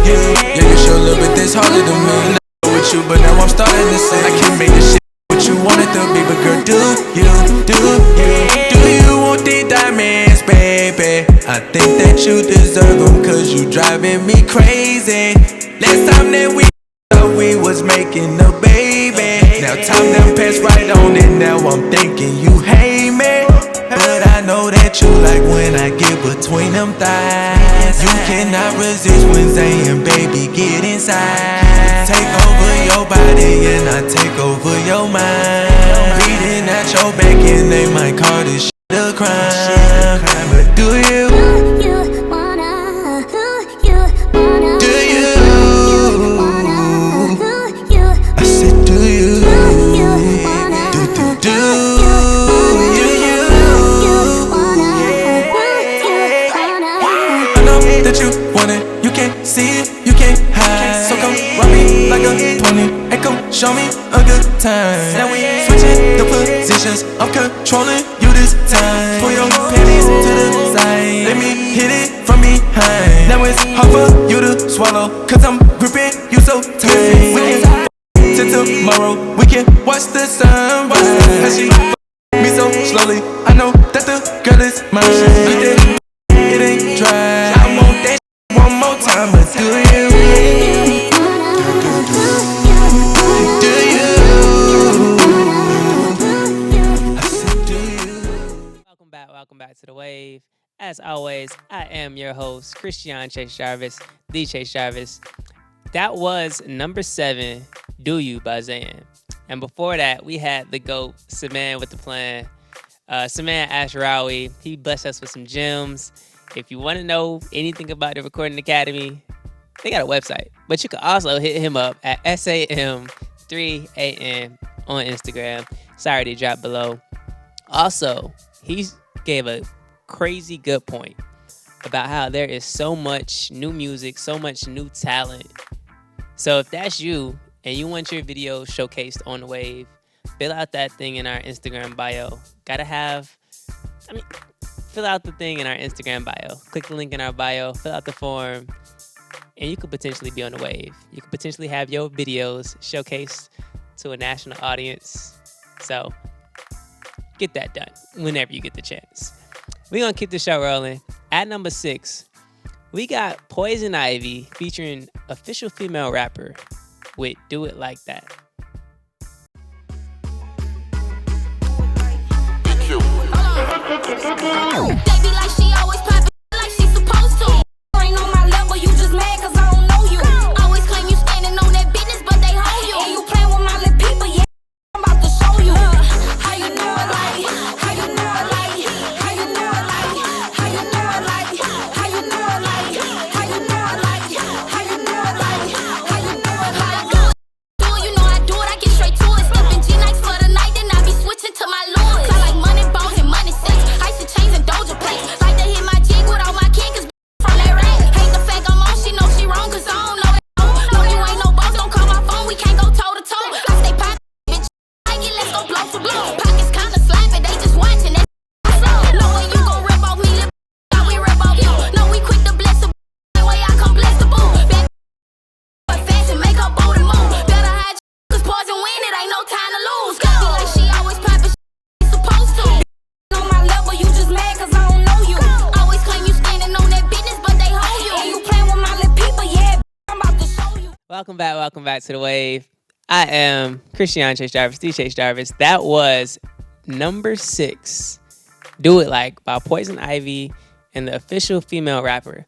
Yeah, you show a little bit this harder than me. With you, but now I'm starting to say I can't make this shit what you want it to be, but girl, do you want these diamonds, baby? I think that you deserve them, cause you driving me crazy. Last time that we thought we was making a baby, now time done passed right on it, now I'm thinking you hate me. But I know that you like when I get between them thighs. You cannot resist when Zaeyan, baby, get inside. Take over your body and I take over your mind. Beating at your back and they might call this shit a crime. But do you? I said, do you? Do I know that you want it, you can't see it, you can't hide. So come ride me like a pony and come show me a good time. Now we switching the positions, I'm controlling you this time. Pull your panties to the side, let me hit it from behind. Now it's hard for you to swallow, cause I'm gripping you so tight. We can till tomorrow, we can watch the sunrise. As she me so slowly, I know that the girl is mine. It ain't dry. I want that one more time, but do you? Welcome back to The Wave. As always, I am your host, Christia'nChaseJarvis, the Chase Jarvis. That was number 7, "Do You" by Zaeyan. And before that, we had the GOAT, Saman with the plan. Saman Ashrawi, he blessed us with some gems. If you want to know anything about the Recording Academy, they got a website. But you can also hit him up at SAM3AN on Instagram. It's already dropped below. Also, he gave a crazy good point about how there is so much new music, so much new talent So if that's you and you want your video showcased on the wave, fill out that thing in our Instagram bio. Fill out the thing in our Instagram bio. Click the link in our bio, fill out the form, and you could potentially be on the wave. You could potentially have your videos showcased to a national audience. So get that done whenever you get the chance. We're going to keep the show rolling. At number 6, we got Poison Ivy featuring Official Female Rapper with Do It Like That. They be like she always poppin' like she supposed to. Ain't on my level, you just mad cause I don't know you. Always claim you standing on that business, but they hold you. And you playing with my little people, yeah, I'm about to show you. How you do it like, how you do it like, how you do it like, how you do it like, how you do it like, how you do it like, how you do it like, how you do it like. Do it, you know I do it, I get straight to it. Stepping G-Nights for the night, then I be switching to my lures. I like money, balls, and money sex. Icy chains and Doja plates. Like to hit my jig with all my kin, cause from that rack. Hate the fact I'm on, she know she wrong, cause I don't know that. No, you ain't no boss, don't call my phone, we can't go toe to toe. I stay pocket, bitch, like it, let's go blow for blow. Pockets kinda slapping, they just watching that slow. No way you gon' rip off me, lip, how we rip off you. No, we quick to bless the the way I come bless the boo. But fast and make her bold and move. Better hide cause Poision win, it ain't no time to lose. Be like she always poppin', she supposed to. On my level, you just mad cause I don't know you. Always claim you standing on that business, but they hold you. And you playing with my little people, yeah, I'm about to show you. Welcome back to the wave. I am Christia'nChaseJarvis, Christia'nChaseJarvis. That was number 6, Do It Like by Poison Ivy and the Official Female Rapper.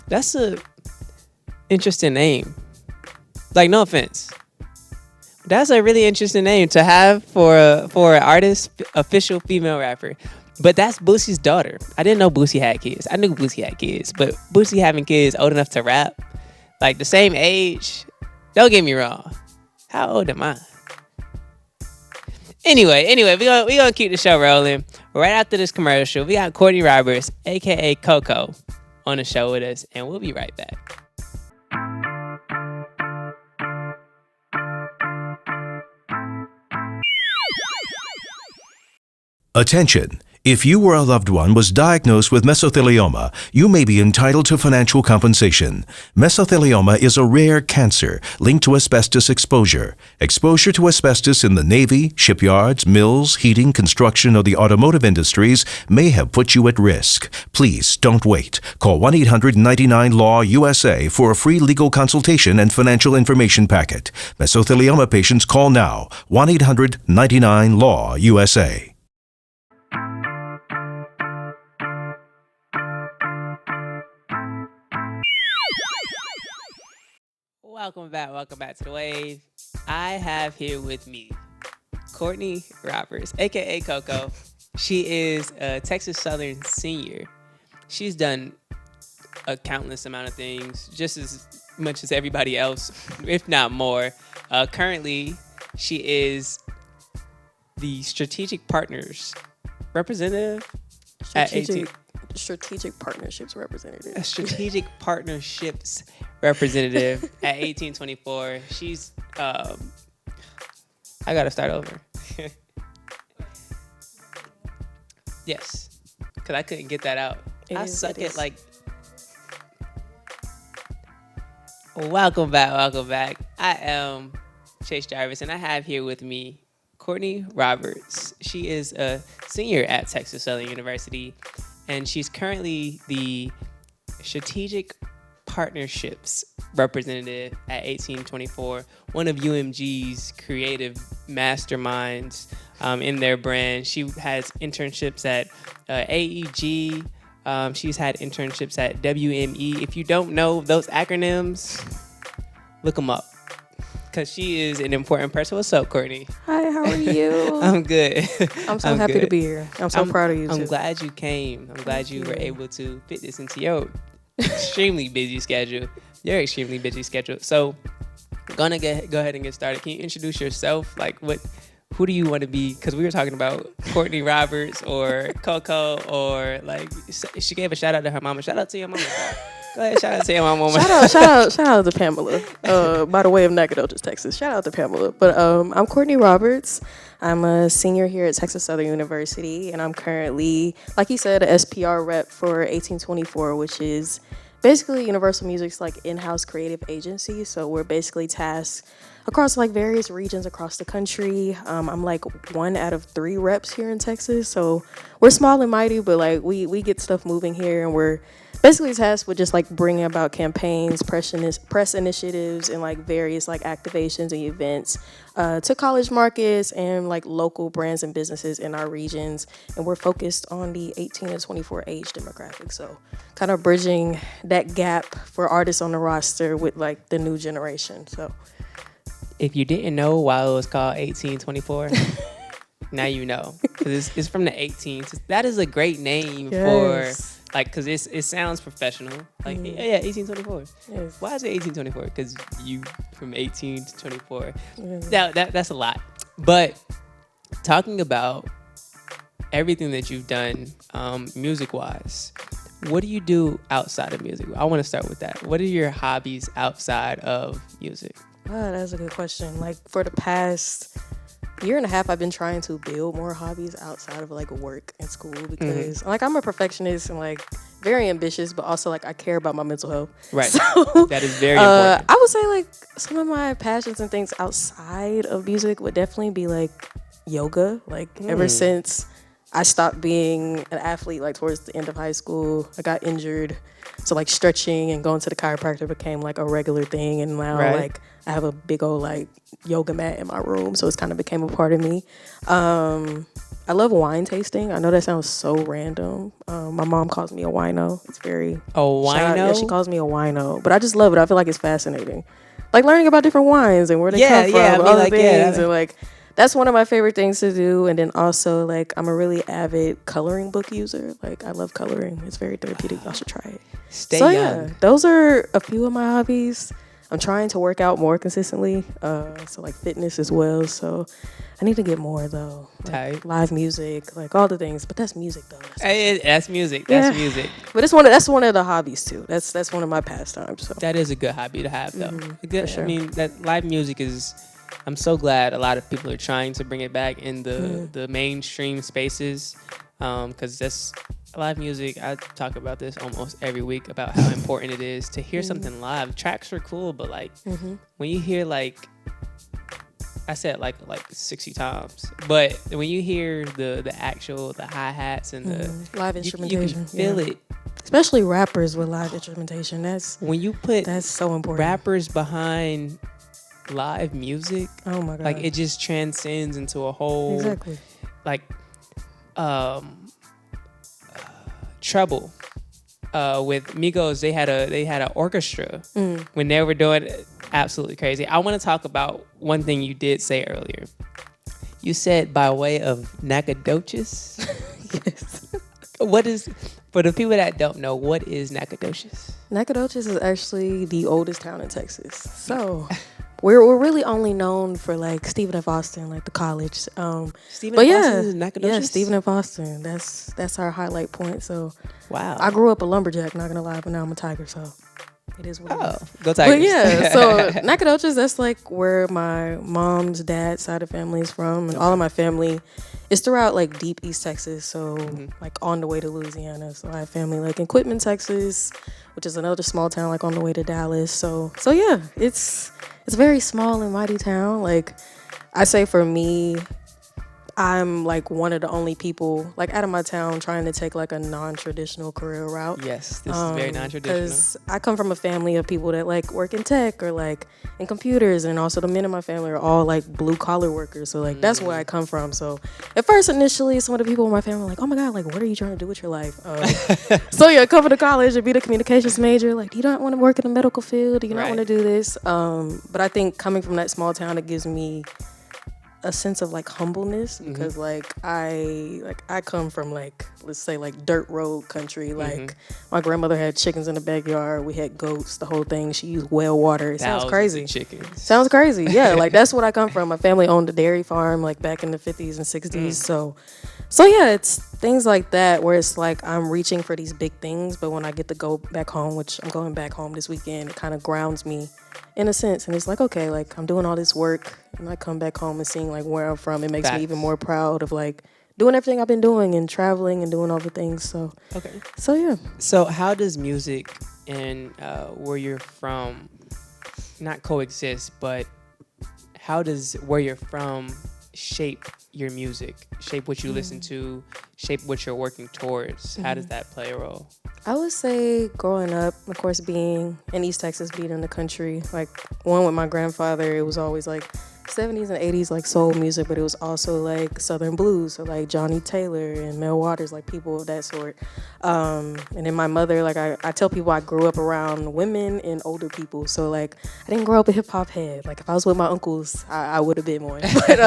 That's a interesting name. Like, no offense. That's a really interesting name to have for an artist, Official Female Rapper. But that's Boosie's daughter. I didn't know Boosie had kids. I knew Boosie had kids, but Boosie having kids old enough to rap, like the same age, don't get me wrong. How old am I? Anyway, we gonna keep the show rolling. Right after this commercial, we got Courtney Roberts, aka Coco, on the show with us, and we'll be right back. Attention! If you or a loved one was diagnosed with mesothelioma, you may be entitled to financial compensation. Mesothelioma is a rare cancer linked to asbestos exposure. Exposure to asbestos in the Navy, shipyards, mills, heating, construction, or the automotive industries may have put you at risk. Please don't wait. Call 1-800-99-LAW-USA for a free legal consultation and financial information packet. Mesothelioma patients call now. 1-800-99-LAW-USA. Welcome back to the wave. I have here with me Courtney Roberts, aka Coco. She is a Texas Southern senior. She's done a countless amount of things, just as much as everybody else, if not more. Currently, she is the Strategic Partners representative at 18. Strategic Partnerships representative. A Strategic Partnerships representative at 1824. She's I gotta start over. Yes, because I couldn't get that out. I suck at like. Welcome back. I am Chase Jarvis, and I have here with me Courtney Roberts. She is a senior at Texas Southern University, and she's currently the Strategic Partnerships representative at 1824, one of UMG's creative masterminds in their brand. She has internships at AEG. She's had internships at WME. If you don't know those acronyms, look them up, because she is an important person. What's up, Courtney? Hi, how are you? I'm good. I'm so happy to be here. I'm so proud of you, too. I'm glad you came. I'm glad you were able to fit this into your extremely busy schedule. So, gonna go ahead and get started. Can you introduce yourself? Like, who do you want to be? Because we were talking about Courtney Roberts or Coco, or like she gave a shout out to her mama. Shout out to your mama. Go ahead, shout out to my mama. Shout out to Pamela. By the way of Nacogdoches, Texas. Shout out to Pamela. But I'm Courtney Roberts. I'm a senior here at Texas Southern University, and I'm currently, like you said, a SPR rep for 1824, which is basically Universal Music's like in-house creative agency. So we're basically tasked across like various regions across the country. I'm like 1 out of 3 reps here in Texas. So we're small and mighty, but like we get stuff moving here, and we're basically tasked with just like bringing about campaigns, press initiatives, and like various like activations and events to college markets and like local brands and businesses in our regions. And we're focused on the 18 to 24 age demographic. So kind of bridging that gap for artists on the roster with like the new generation. So if you didn't know why it was called 1824, now you know. Because it's from the 18s. That is a great name for... Like, because it sounds professional. Like, yeah, 1824. Yes. Why is it 1824? Because you from 18 to 24. Yes. That's a lot. But talking about everything that you've done music-wise, what do you do outside of music? I want to start with that. What are your hobbies outside of music? Oh, that's a good question. Like, for the past year and a half, I've been trying to build more hobbies outside of like work and school because like I'm a perfectionist and like very ambitious, but also like I care about my mental health. Right. So, that is very important. I would say like some of my passions and things outside of music would definitely be like yoga. Like ever since I stopped being an athlete, like towards the end of high school, I got injured. So like stretching and going to the chiropractor became like a regular thing, and now like I have a big old like yoga mat in my room, so it's kind of became a part of me. I love wine tasting. I know that sounds so random. My mom calls me a wino. It's very a wino. Yeah, she calls me a wino, but I just love it. I feel like it's fascinating, like learning about different wines and where they come from, and other things, and like. That's one of my favorite things to do. And then also, like, I'm a really avid coloring book user. Like, I love coloring. It's very therapeutic. Y'all should try it. Stay young. Yeah, those are a few of my hobbies. I'm trying to work out more consistently. So, like, fitness as well. So, I need to get more, though. Like, live music, like, all the things. But that's music, though. That's music. That's music. But that's one of the hobbies, too. That's one of my pastimes. So. That is a good hobby to have, though. For sure. I mean, that live music is... I'm so glad a lot of people are trying to bring it back in the mainstream spaces, because that's live music. I talk about this almost every week about how important it is to hear something live. Tracks are cool, but like when you hear like I said like 60 times, but when you hear the hi-hats and the live instrumentation, you can feel it. Especially rappers with live instrumentation. That's so important. Rappers behind live music, oh my god, like it just transcends into a whole like Trouble with Migos. They had an orchestra when they were doing it. Absolutely crazy. I want to talk about one thing you did say earlier. You said by way of Nacogdoches. Yes. What is, for the people that don't know, what is Nacogdoches? Nacogdoches is actually the oldest town in Texas. So we're really only known for like Stephen F. Austin, like the college. Stephen F. Austin is Nacogdoches? Yeah, Stephen F. Austin. That's our highlight point. So wow. I grew up a lumberjack, not gonna lie, but now I'm a tiger, so it is what it is. Go Tigers. But yeah, so Nacogdoches, that's like where my mom's dad's side of family is from, and all of my family is throughout like deep East Texas, so like on the way to Louisiana. So I have family like in Quitman, Texas, which is another small town like on the way to Dallas. So yeah, it's a very small and mighty town. Like I say for me, I'm like one of the only people like out of my town trying to take like a non-traditional career route. Yes, this is very non-traditional. Because I come from a family of people that like work in tech or like in computers, and also the men in my family are all like blue collar workers. So like that's where I come from. So at first, initially, some of the people in my family were like, "Oh my god, like what are you trying to do with your life?" So yeah, coming to college and be the communications major. Like, do you not want to work in the medical field? Do you not want to do this? But I think coming from that small town, it gives me a sense of like humbleness, because like I come from like, let's say like dirt road country. Like my grandmother had chickens in the backyard. We had goats, the whole thing. She used well water. It sounds crazy. Sounds crazy. Yeah, like that's what I come from. My family owned a dairy farm like back in the 50s and 60s. So So yeah, it's things like that where it's like I'm reaching for these big things, but when I get to go back home, which I'm going back home this weekend, it kind of grounds me in a sense. And it's like, okay, like I'm doing all this work and I come back home and seeing like where I'm from, it makes me even more proud of like doing everything I've been doing and traveling and doing all the things. So so yeah. So how does music and where you're from not coexist, but how does where you're from shape your music, shape what you listen to, shape what you're working towards? How does that play a role? I would say growing up, of course, being in East Texas, being in the country, like one with my grandfather, it was always like 70s and 80s like soul music, but it was also like Southern blues, so like Johnny Taylor and Mel Waters, like people of that sort. And then my mother, like I tell people I grew up around women and older people, so like I didn't grow up a hip hop head. Like if I was with my uncles, I would have been one. But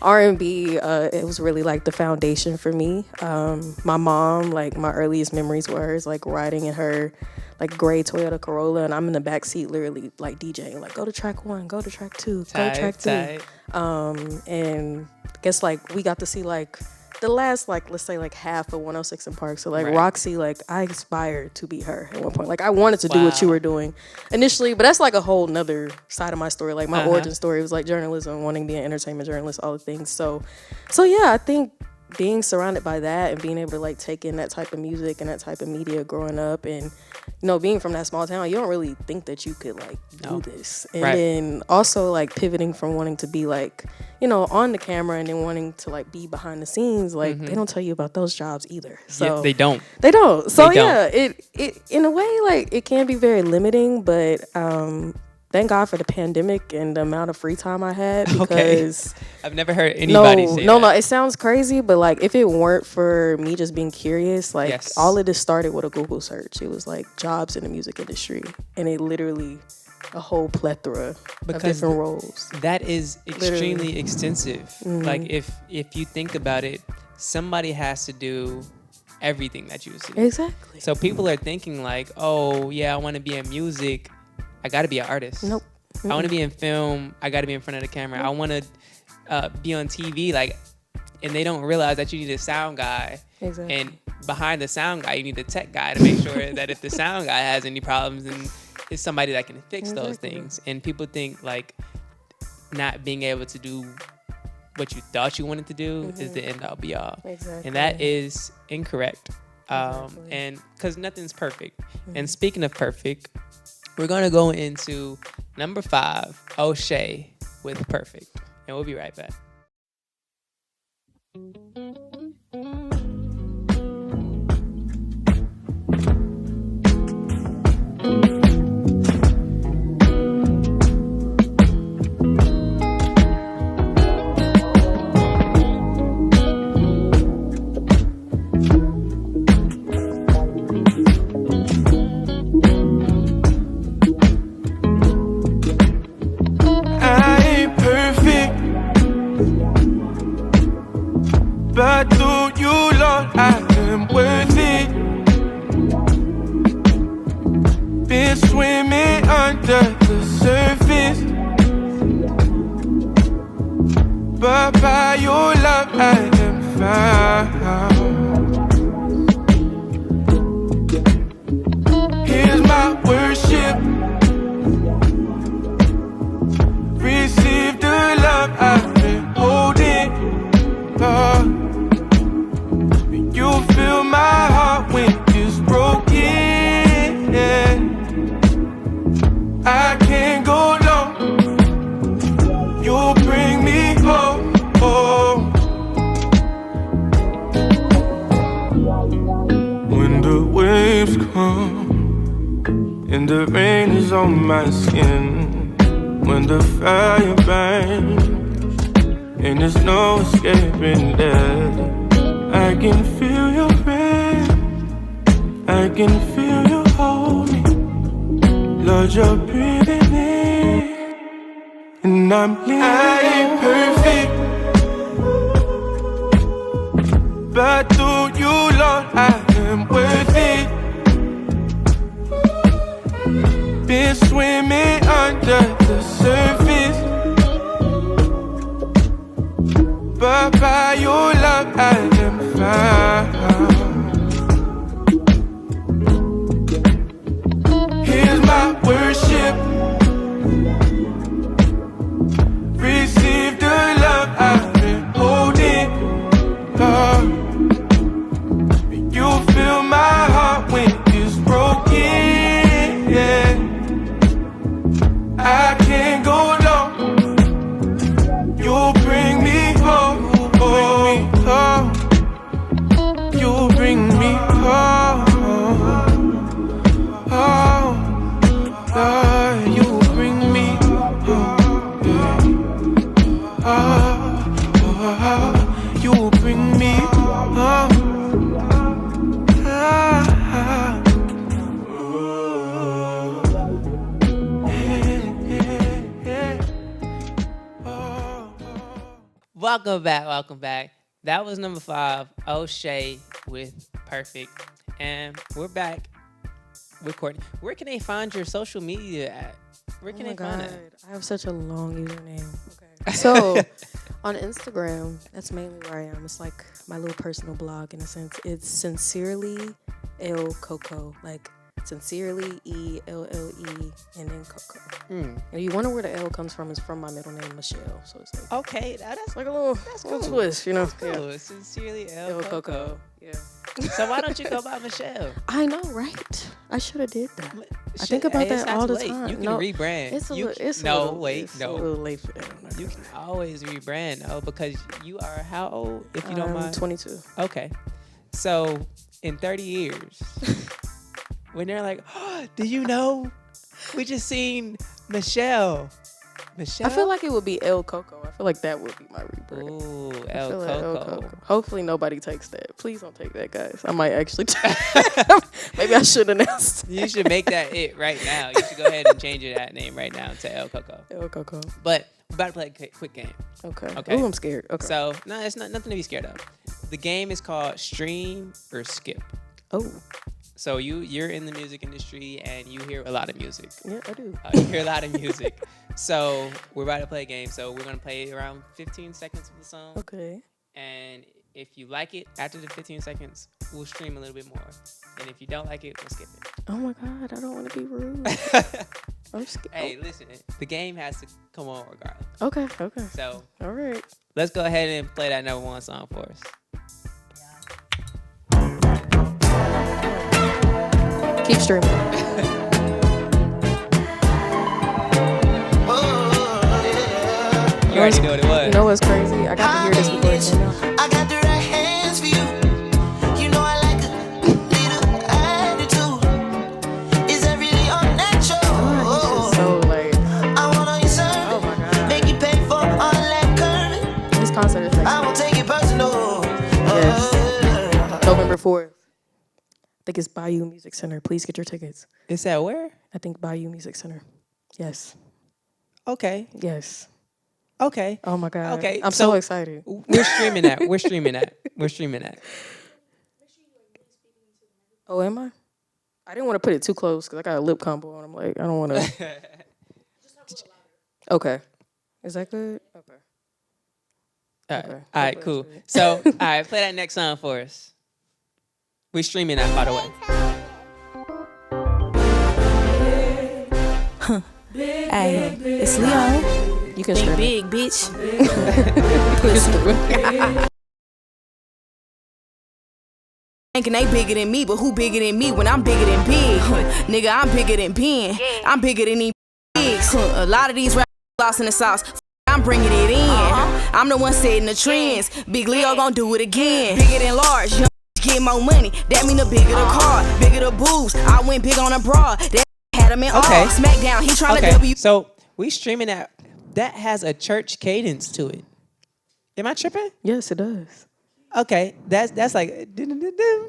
R&B, it was really like the foundation for me. My mom, like my earliest memories were hers, like riding in her like gray Toyota Corolla, and I'm in the back seat literally like DJing, like go to track 1, go to track 2, go to track 2. And I guess like we got to see like the last like let's say like half of 106 in Park. So like Roxy, like I aspired to be her at one point. Like I wanted to do what you were doing initially, but that's like a whole nother side of my story. Like my origin story was like journalism, wanting to be an entertainment journalist, all the things. So yeah, I think being surrounded by that and being able to like take in that type of music and that type of media growing up, and you know, being from that small town, you don't really think that you could like do this. And then also like pivoting from wanting to be like, you know, on the camera and then wanting to like be behind the scenes, like they don't tell you about those jobs either. So they don't. So yeah, it in a way like it can be very limiting, but thank God for the pandemic and the amount of free time I had, because I've never heard anybody say that. No, it sounds crazy, but like if it weren't for me just being curious, like all of this started with a Google search. It was like jobs in the music industry, and it literally a whole plethora of different roles. That is extremely extensive. Like if you think about it, somebody has to do everything that you see. Exactly. So people are thinking like, oh yeah, I want to be in music, I got to be an artist. Nope. I want to be in film, I got to be in front of the camera. I want to be on TV, like, and they don't realize that you need a sound guy. Exactly. And behind the sound guy, you need a tech guy to make sure that if the sound guy has any problems, then it's somebody that can fix those things. And people think like not being able to do what you thought you wanted to do is the end all be all. Exactly. And that is incorrect. And because nothing's perfect. And speaking of perfect, we're going to go into number 5, Ochaè with Perfect. And we'll be right back. But through you, Lord, I am worth it. Been swimming under the surface, but by your love I am found. Here's my worship. Receive the love I've been holding, Lord. You fill my heart when it's broken. I can't go long. You'll bring me home. When the waves come and the rain is on my skin, when the fire burns and there's no escaping that, I can feel your breath, I can feel you hold me. Lord, you're breathing in, and I'm living. I ain't perfect, but through you, Lord, I am worth it. Been swimming under the surface, but by your love I am Here's my worship. Receive the love I've been holding. You fill my heart when it's broken. Yeah. I can't go long. You'll bring me home. You'll bring me home. Oh, Lord, you'll bring me home. You'll bring me home. Welcome back. That was number 5, Ochaè with Perfect. And we're back with Courtney. Where can they find your social media at? Where can they find it? I have such a long username. Okay. So on Instagram, that's mainly where I am. It's like my little personal blog in a sense. It's Sincerely El Coco. Like Sincerely ELLE and then Coco. And you wonder where the L comes from, it's from my middle name, Michelle. So it's like okay, that's like a little twist, you know. Cool. Yeah. Sincerely El Coco. Yeah. So why don't you go by Michelle? I know, right? I should have did that. I think about that all the time. You can rebrand. It's a little late for that. You can always rebrand though, because you are how old, if you don't mind? 22. Okay. So in 30 years, when they're like, oh, do you know? We just seen Michelle. I feel like it would be El Coco. I feel like that would be my rebrand. Ooh, El Coco. Hopefully nobody takes that. Please don't take that, guys. I might actually maybe I should announce. You should make that it right now. You should go ahead and change that name right now to El Coco. El Coco. But we're about to play a quick game. Okay. Ooh, I'm scared. Okay. So, no, it's nothing to be scared of. The game is called Stream or Skip. Oh. So you're in the music industry and you hear a lot of music. Yeah, I do. You hear a lot of music. So we're about to play a game. So we're going to play around 15 seconds of the song. Okay. And if you like it, after the 15 seconds, we'll stream a little bit more. And if you don't like it, we'll skip it. Oh my God, I don't want to be rude. I'm scared. Hey, listen, the game has to come on regardless. Okay. So, all right. Let's go ahead and play that number 1 song for us. Keep streaming. You already know what it was. You know what's crazy? I got to hear this before it came out. I got the right hands for you. You know I like a little attitude. Is that really unnatural? So like, I want all your service. oh my God. Make you pay for all that curving. This concert is I won't take it personal. Yes. November 4th. I think it's Bayou Music Center. Please get your tickets. Is that where? I think Bayou Music Center. Yes. Okay. Yes. Okay. Oh my God. Okay. I'm so excited. We're streaming that. Oh, am I? I didn't want to put it too close because I got a lip combo and I'm like, I don't want to. Okay. Is that good? Okay. All right, cool. So, all right, play that next song for us. We're streaming that, by the way. Hey, it's Leo. You can stream big, bitch. Thinking they bigger than me, but who bigger than me when I'm bigger than big? Nigga, I'm bigger than Ben. I'm bigger than these bigs. A lot of these rappers lost in the sauce. I'm bringing it in. I'm the one setting the trends. Big Leo gon' do it again. Bigger than large. Young get more money. That mean the bigger the car, bigger the boobs. I went big on a broad. That had him in all. Smackdown. He trying to W. So we streaming that. That has a church cadence to it. Am I tripping? Yes, it does. Okay, that's like.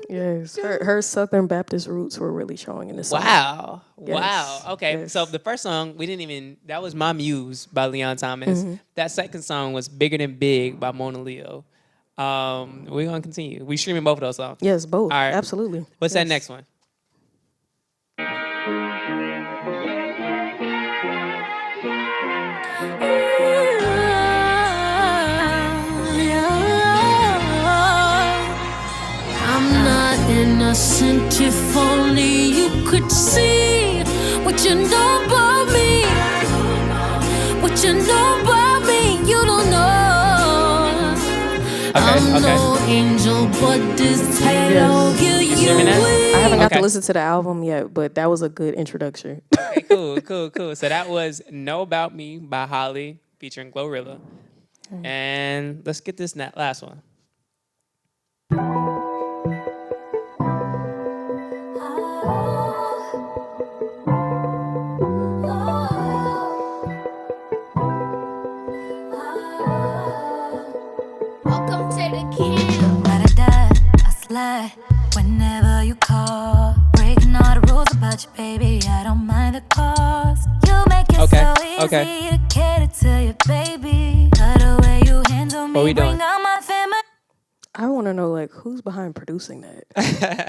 Yes, her Southern Baptist roots were really showing in this song. Wow. Yes. Wow. Okay, Yes. so the first song we didn't even. That was My Muse by Leon Thomas. Mhm. That second song was Bigger Than Big by Mona Leo. We're gonna continue. We streaming both of those songs. Yes, both. All right. Absolutely. What's that Yes. next one? innocent. If only you could see what you know about me. What you know about me, you don't know. I'm no angel, but this halo give you I haven't got Okay. to listen to the album yet, but that was a good introduction. Okay, cool. So that was Know About Me by Holly featuring Glorilla. And let's get this last one. Welcome to the camp. I slide whenever you call. Breaking all the rules about you, baby. I don't mind the cost. You make it so easy to cater to your baby. By the way you handle me, What we doing? bring out my family. I want to know like who's behind producing that,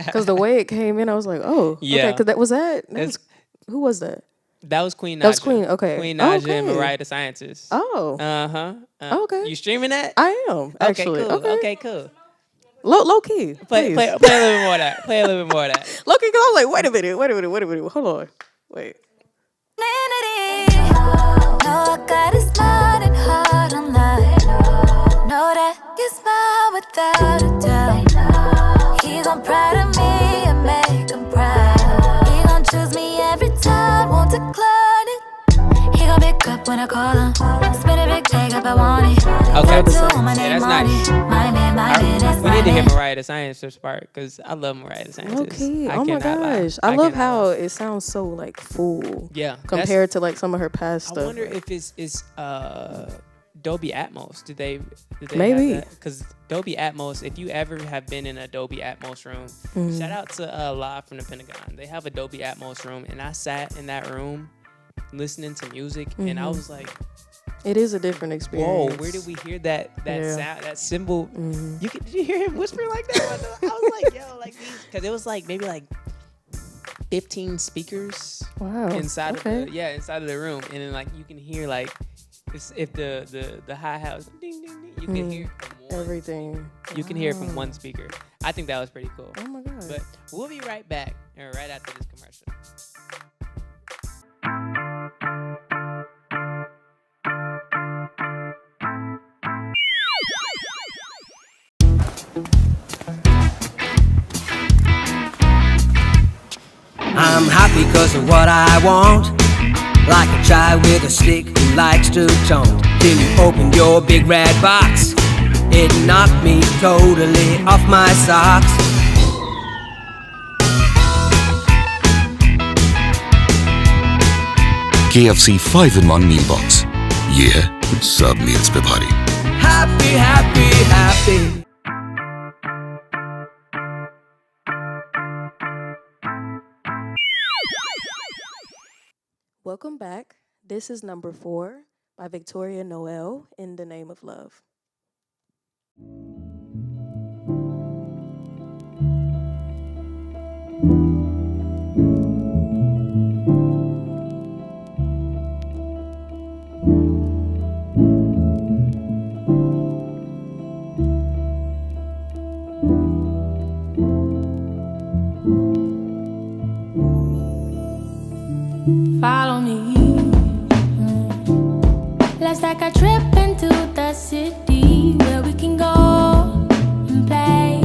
because the way it came in, I was like, oh, Yeah. okay, because who was that? That was Queen Naja. That was Queen. Okay, Queen Naja okay. and Mariah the Scientist. Oh, Okay. You streaming that? I am actually. Okay, cool. Low key. Play a little bit more of that. Play a little bit more of that. Low key, because I was like, wait a minute. Hold on. Wait. No, I got a smart and hard on life. Know that you smile without a doubt. He gon' proud of me and make him proud. He gon' choose me every time, won't decline it. He gon' pick up when I call him. Spin a big bag up, I want it. Okay, Yeah, that's nice. My man, that's We my need to hear man. Mariah the Scientist part because I love Mariah the Scientist. Okay. I Oh my cannot lie. gosh. I love how it sounds so like full. Yeah, Compared to like some of her past stuff. I wonder if it's Dolby Atmos. Did they Maybe. because Dolby Atmos. If you ever have been in a Dolby Atmos room, shout out to Live from the Pentagon. They have a Dolby Atmos room, and I sat in that room listening to music, and I was like, it is a different experience. whoa, where did we hear that sound, that symbol? Mm-hmm. Did you hear him whisper like that? I was like, yo, like these, because it was like maybe like 15 speakers inside of the room, and then like you can hear like if the high house ding ding ding, you can hear it from everything. You can hear it from one speaker. I think that was pretty cool. Oh my god! But we'll be right back, right after this commercial. I'm happy because of what I want. Like a child with a stick who likes to taunt. Till you open your big red box, it knocked me totally off my socks. KFC 5-in-1 meal box. Yeah, सब meals पे भारी. Happy, happy, happy. Welcome back. This is number 4 by Victoria Noelle, In the Name of Love. Follow me. Let's take a trip into the city where we can go and play.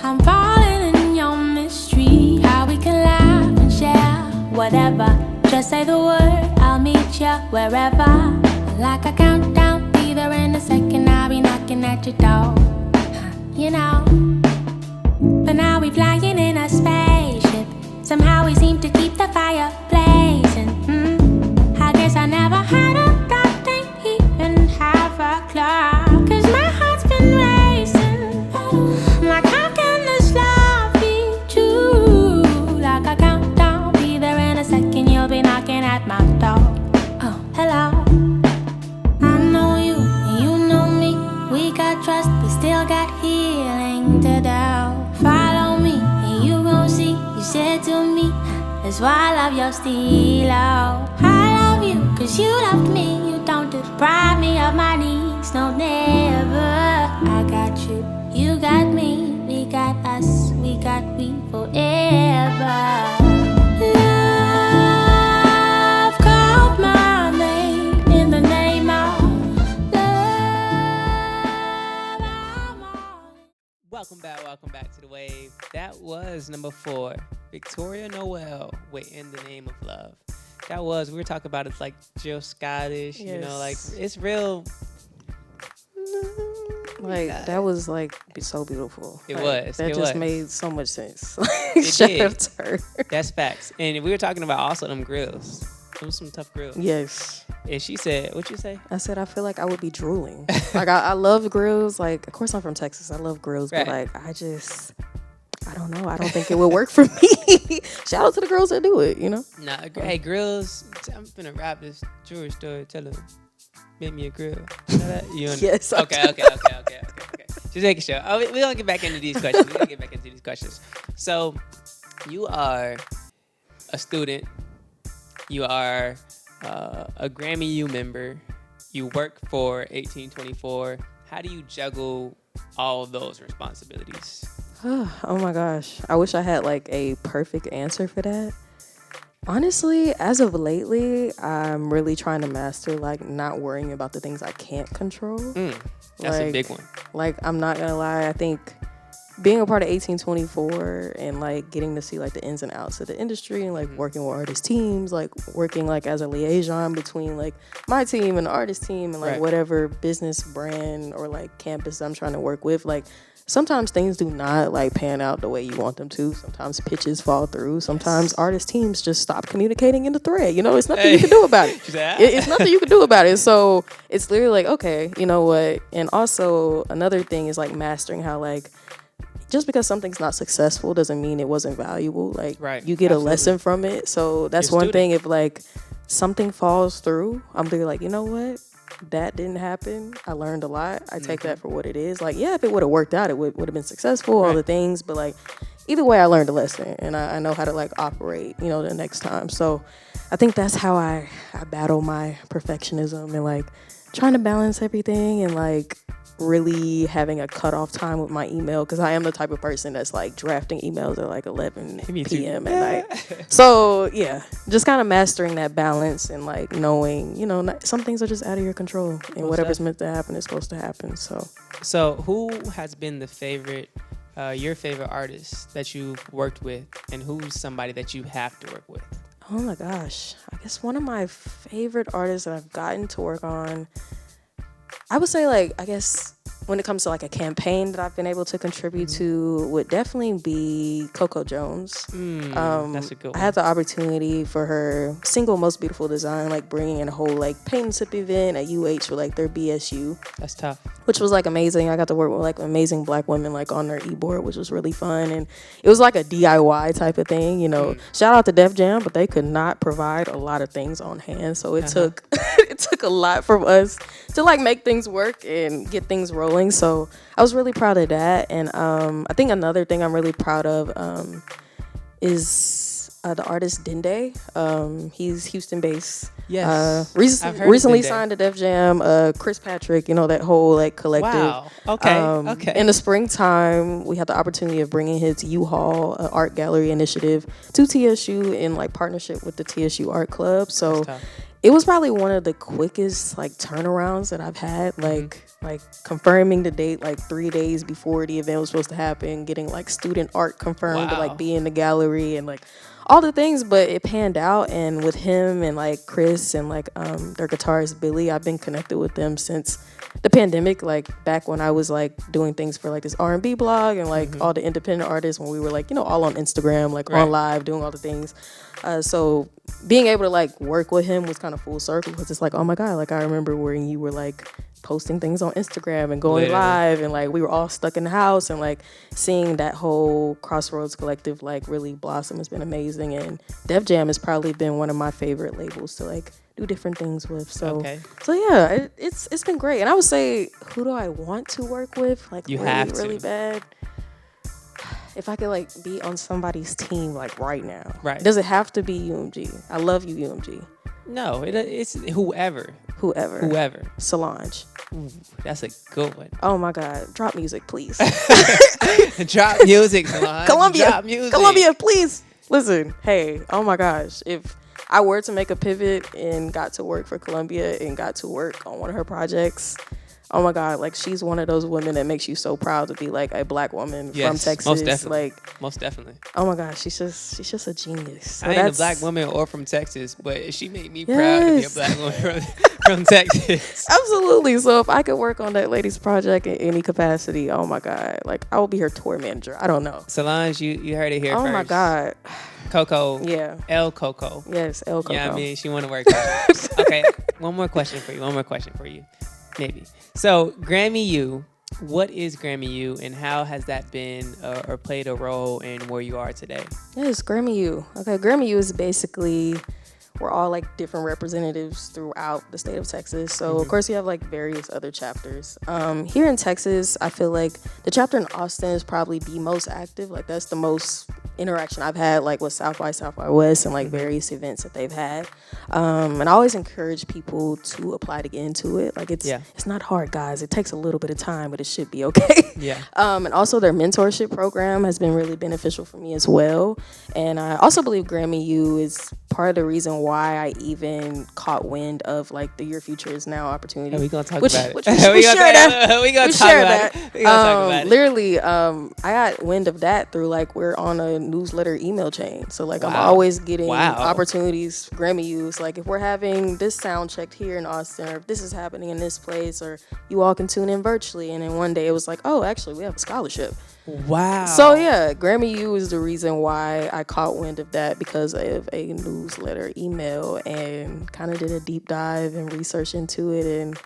I'm falling in your mystery. How we can laugh and share whatever. Just say the word, I'll meet you wherever. Like a countdown, be there in a second. I'll be knocking at your door. You know. But now we flying in a spaceship. Somehow we seem to keep the fire blazing. I guess I never had a thought they even have a clock. 'Cause my heart's been racing. Like how can this love be true? Like a countdown, be there in a second. You'll be knocking at my door. Oh, hello. I know you and you know me. We got trust, but still got healing to do. Follow me and you gon' see. You said to me, that's why I love your stilo. I love you, 'cause you loved me. You don't deprive me of my needs, no never. I got you, you got me. We got us, we got we. back to the wave. That was number 4, Victoria Noelle with In the Name of Love. That was, we were talking about it's like Jill Scottish, you know, like it's real. Like that was like so beautiful. It Like, was. That it just was. made so much sense. It Shout did. out to her. That's facts. And we were talking about also them grills. Those some tough grills. Yes. And she said, what'd you say? I said I feel like I would be drooling. Like I love grills. Like of course I'm from Texas. I love grills, but like I don't know. I don't think it would work for me. Shout out to the girls that do it, you know? Nah, hey, grills. I'm finna wrap this jewelry store. Tell them, make me a grill. You know that? You Yes, I Okay. Just making sure. Oh, we're going to get back into these questions. So, you are a student. You are a GRAMMY U member. You work for 1824. How do you juggle all of those responsibilities? Oh my gosh. I wish I had like a perfect answer for that. Honestly, as of lately, I'm really trying to master like not worrying about the things I can't control. That's a big one. Like, I'm not gonna lie, I think being a part of 1824 and like getting to see like the ins and outs of the industry and like working with artist teams, like working like as a liaison between like my team and the artist team and like whatever business brand or like campus I'm trying to work with, like sometimes things do not like pan out the way you want them to. Sometimes pitches fall through. Sometimes artist teams just stop communicating in the thread. You know, it's nothing you can do about it. It's nothing you can do about it. So it's literally like, okay, you know what? And also another thing is like mastering how like just because something's not successful doesn't mean it wasn't valuable. Like you get a lesson from it. So that's one thing. If like something falls through, I'm literally like, you know what? That didn't happen. I learned a lot. I take that for what it is. Like, yeah, if it would have worked out, it would have been successful, all the things. But like, either way, I learned a lesson and I know how to like operate, you know, the next time. So I think that's how I battle my perfectionism and like trying to balance everything and like really having a cutoff time with my email, because I am the type of person that's like drafting emails at like 11 p.m. at night. So yeah, just kind of mastering that balance and like knowing, you know, some things are just out of your control and whatever's meant to happen is supposed to happen. So who has been the favorite, your favorite artist that you've worked with, and who's somebody that you have to work with? Oh my gosh, I guess one of my favorite artists that I've gotten to work on, I would say like, I guess when it comes to like a campaign that I've been able to contribute to would definitely be Coco Jones. That's a good one. I had the opportunity for her single Most Beautiful Design, like bringing in a whole like paint and sip event at UH for like their BSU. That's tough. Which was like amazing. I got to work with like amazing black women like on their e-board, which was really fun. And it was like a DIY type of thing, you know. Shout out to Def Jam, but they could not provide a lot of things on hand. So it took it took a lot from us to like make things work and get things rolling. So I was really proud of that. And I think another thing I'm really proud of is the artist Dende. He's Houston-based. Yes. Recently signed to Def Jam. Chris Patrick, you know, that whole like collective. Wow. Okay. In the springtime, we had the opportunity of bringing his U-Haul art gallery initiative to TSU in like partnership with the TSU Art Club. So it was probably one of the quickest like turnarounds that I've had. Like confirming the date like 3 days before the event was supposed to happen, getting like student art confirmed to like be in the gallery and like all the things, but it panned out. And with him and like Chris and like their guitarist Billy, I've been connected with them since the pandemic, like back when I was like doing things for like this R&B blog and like all the independent artists when we were like, you know, all on Instagram, like on live, doing all the things. So being able to like work with him was kind of full circle, because it's like, oh my God, like I remember when you were like posting things on Instagram and going live, and like we were all stuck in the house, and like seeing that whole Crossroads collective like really blossom has been amazing. And Def Jam has probably been one of my favorite labels to like do different things with. So yeah, it's been great. And I would say, who do I want to work with? Like you really bad. If I could like be on somebody's team like right now, does it have to be UMG? I love you, UMG. No, it's whoever. Solange. Ooh, that's a good one. Oh my God, drop music, please. Drop music, Solange. Columbia, please. Listen, hey, oh my gosh, if I were to make a pivot and got to work for Columbia and got to work on one of her projects, oh my God, like she's one of those women that makes you so proud to be like a black woman from Texas. Most definitely. Like, most definitely. Oh my gosh, she's just a genius. So I ain't a black woman or from Texas, but she made me proud to be a black woman from Texas. Absolutely. So if I could work on that lady's project in any capacity, oh my God, like I will be her tour manager. I don't know. Solange, you heard it here first. Oh my God. Coco. Yeah. El Coco. Yes, El Coco. Yeah, I mean, she want to work out. Okay, one more question for you. Maybe. So, GRAMMY U, what is GRAMMY U and how has that been or played a role in where you are today? Yes, GRAMMY U. Okay, GRAMMY U is basically, we're all like different representatives throughout the state of Texas. So, of course, you have like various other chapters. Here in Texas, I feel like the chapter in Austin is probably the most active. Like, that's the most interaction I've had like with South by Southwest and like various events that they've had. And I always encourage people to apply to get into it. Like it's not hard, guys. It takes a little bit of time, but it should be okay. Yeah. And also their mentorship program has been really beneficial for me as well. And I also believe GRAMMY U is part of the reason why I even caught wind of like the Your Future Is Now opportunity. We're gonna talk about it. We share that. We gonna talk about it. Literally, I got wind of that through like we're on a newsletter email chain. So like I'm always getting opportunities. GRAMMY U. Like if we're having this sound checked here in Austin, or if this is happening in this place, or you all can tune in virtually. And then one day it was like, oh, actually we have a scholarship. Wow. So yeah, GRAMMY U is the reason why I caught wind of that, because of a newsletter email, and kind of did a deep dive and research into it, and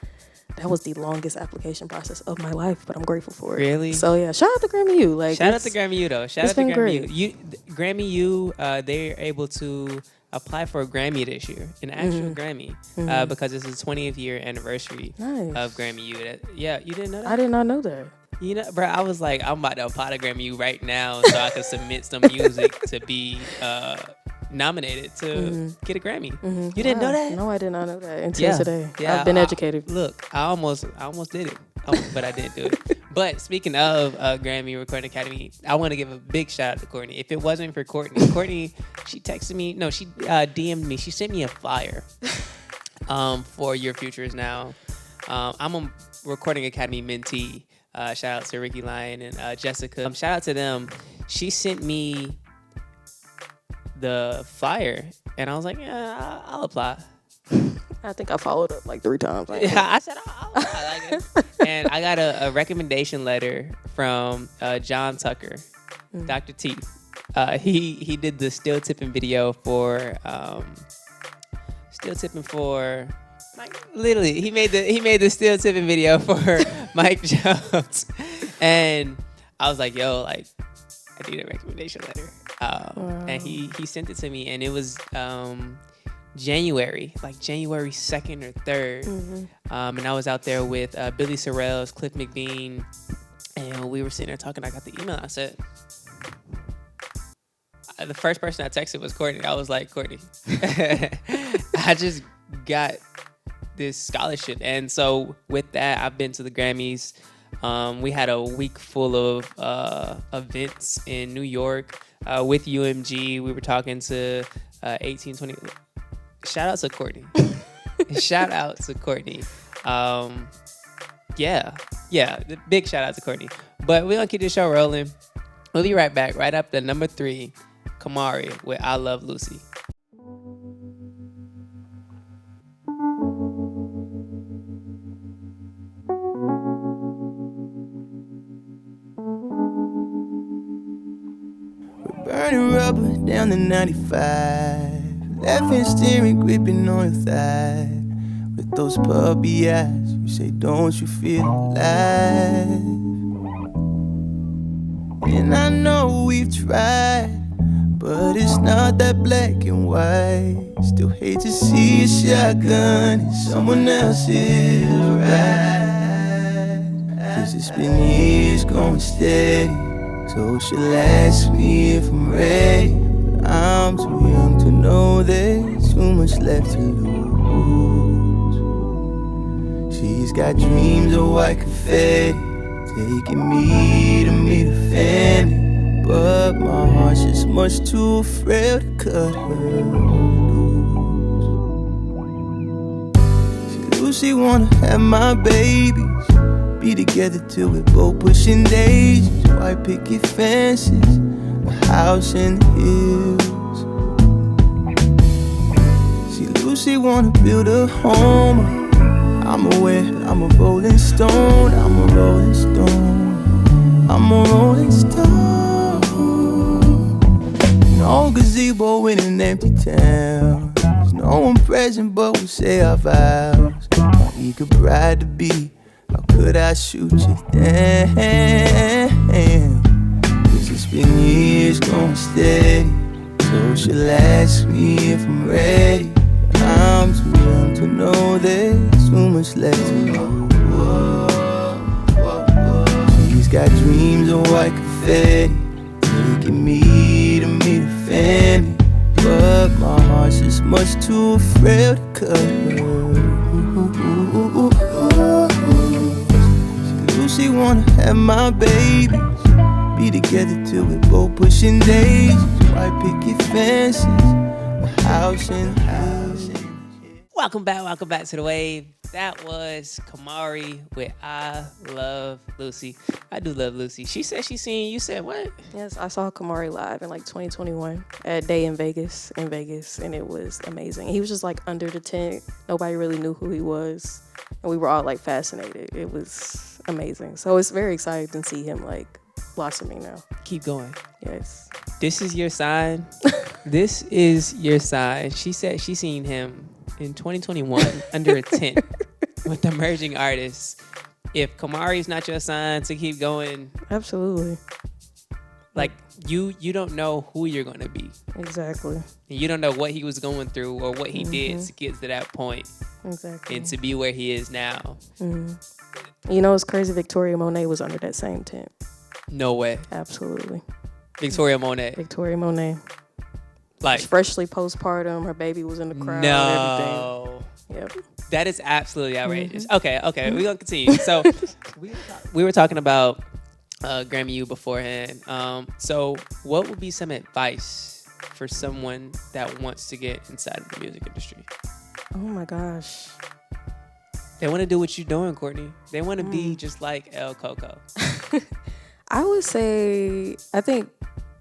that was the longest application process of my life, but I'm grateful for it. Really? So yeah, shout out to GRAMMY U. Like shout out to GRAMMY U though. Shout out to GRAMMY U. GRAMMY U, they're able to apply for a Grammy this year, an actual Grammy, because it's the 20th year anniversary of GRAMMY U. Yeah, you didn't know that? I did not know that. You know, bro, I was like, I'm about to apply to GRAMMY U right now so I can submit some music to be nominated to get a Grammy. You didn't know that? No, I did not know that until today. Yeah, I've been educated. Look, I almost did it, but I didn't do it. But speaking of Grammy Recording Academy, I want to give a big shout out to Courtney. If it wasn't for Courtney, she texted me. No, she DM'd me. She sent me a flyer for Your Future Is Now. I'm a Recording Academy mentee. Shout out to Ricky Lyon and Jessica. Shout out to them. She sent me the flyer, and I was like, yeah, I'll apply. I think I followed up like 3 times. Yeah, I said, I'll apply. Like, and I got a recommendation letter from John Tucker, Dr. T. He did the still tipping video for literally he made the still tipping video for Mike Jones, and I was like, yo, like I need a recommendation letter. And he sent it to me, and it was January 2nd or 3rd. And I was out there with Billy Sorrells, Cliff McBean, and we were sitting there talking. I got the email. I said, the first person I texted was Courtney. I was like, Courtney, I just got this scholarship. And so with that, I've been to the Grammys. We had a week full of events in New York with UMG. We were talking to 1820. Shout out to Courtney. Shout out to Courtney. Big shout out to Courtney. But we're going to keep this show rolling. We'll be right back, right after number 3, Khamari with I Love Lucy. Burning rubber down the 95. Left hand steering gripping on your thigh. With those puppy eyes, you say, don't you feel alive? And I know we've tried, but it's not that black and white. Still hate to see a shotgun in someone else's ride. 'Cause it's been years going steady, so she'll ask me if I'm ready. But I'm too young to know there's too much left to lose. She's got dreams of white confetti, taking me to meet a family. But my heart's just much too afraid to cut her loose. She Lucy wanna have my babies. Be together till we're both pushing daisies. White picket fences, a house in the hills. See, Lucy wanna build a home. I'm aware, I'm a rolling stone. I'm a rolling stone. I'm a rolling stone. No gazebo in an empty town. There's no one present but we say our vows. Eager bride to be. How could I shoot you down? Cause it's been years going steady. So she'll ask me if I'm ready. I'm too young to know there's too much left to go. She's got dreams of white confetti, taking me to meet her family. But my heart's just much too frail to cut her. Lucy wanna have my babies. Be together till we're both pushing daisies. White picket fences, a house in the house. Welcome back to The Wave. That was Khamari with I Love Lucy. I do love Lucy. She said she seen you. Said what? Yes, I saw Khamari live in like 2021 at Day in Vegas, and it was amazing. He was just like under the tent. Nobody really knew who he was, and we were all like fascinated. It was amazing. So it's very exciting to see him like blossoming now. Keep going. Yes. This is your sign. This is your sign. She said she seen him in 2021 under a tent with emerging artists. If Khamari's not your sign to keep going, absolutely. Like you don't know who you're gonna be. Exactly. And you don't know what he was going through or what he did to get to that point. Exactly. And to be where he is now. Mm-hmm. You know, it's crazy. Victoria Monet was under that same tent. No way. Absolutely. Victoria Monet. Victoria Monet. Like freshly postpartum, her baby was in the crowd. No. And everything. Yep. That is absolutely outrageous. Okay, we're gonna continue. So we were talking about GRAMMY U beforehand. So what would be some advice for someone that wants to get inside of the music industry? Oh my gosh. They want to do what you're doing, Courtney. They want to be just like El Coco. I would say, I think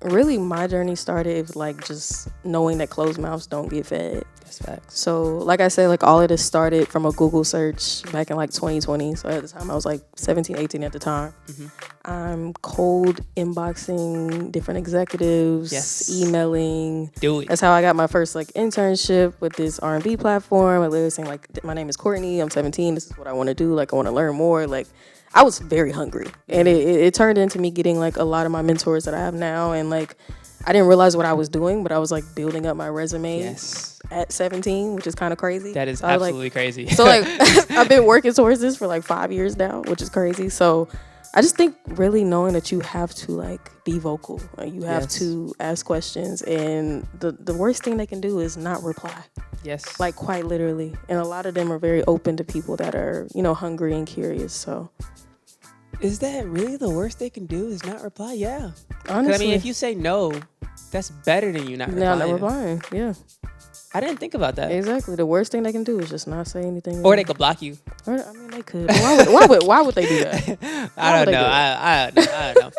really my journey started with like just knowing that closed mouths don't get fed. That's facts. So like I said, like all of this started from a Google search back in like 2020. So at the time I was like 17, 18 at the time. Mm-hmm. I'm cold inboxing different executives, emailing. Do it. That's how I got my first like internship with this R&B platform. I literally saying like, my name is Courtney, I'm 17, this is what I want to do. Like I want to learn more. Like I was very hungry, and it turned into me getting like a lot of my mentors that I have now, and like I didn't realize what I was doing, but I was like building up my resume at 17, which is kind of crazy. That is so absolutely crazy. So like I've been working towards this for like 5 years now, which is crazy. So I just think really knowing that you have to like be vocal, you have to ask questions, and the worst thing they can do is not reply. Yes. Like quite literally, and a lot of them are very open to people that are hungry and curious. So. Is that really the worst they can do is not reply? Yeah. Honestly. I mean, if you say no, that's better than you not replying. Not replying, yeah. I didn't think about that. Exactly. The worst thing they can do is just not say anything. Or they could block you. Or, I mean, they could. Why would they do that? I don't know. I don't know.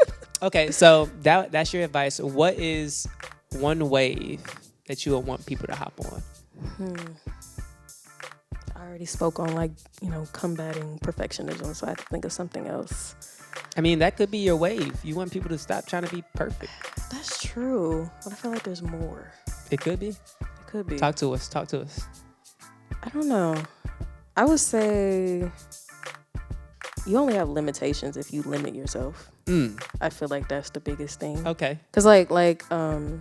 Okay, so that's your advice. What is one wave that you would want people to hop on? I already spoke on combating perfectionism, so I have to think of something else. I mean, that could be your wave. You want people to stop trying to be perfect. That's true, but I feel like there's more. It could be. It could be. Talk to us. I don't know. I would say you only have limitations if you limit yourself. I feel like that's the biggest thing. Okay. Because like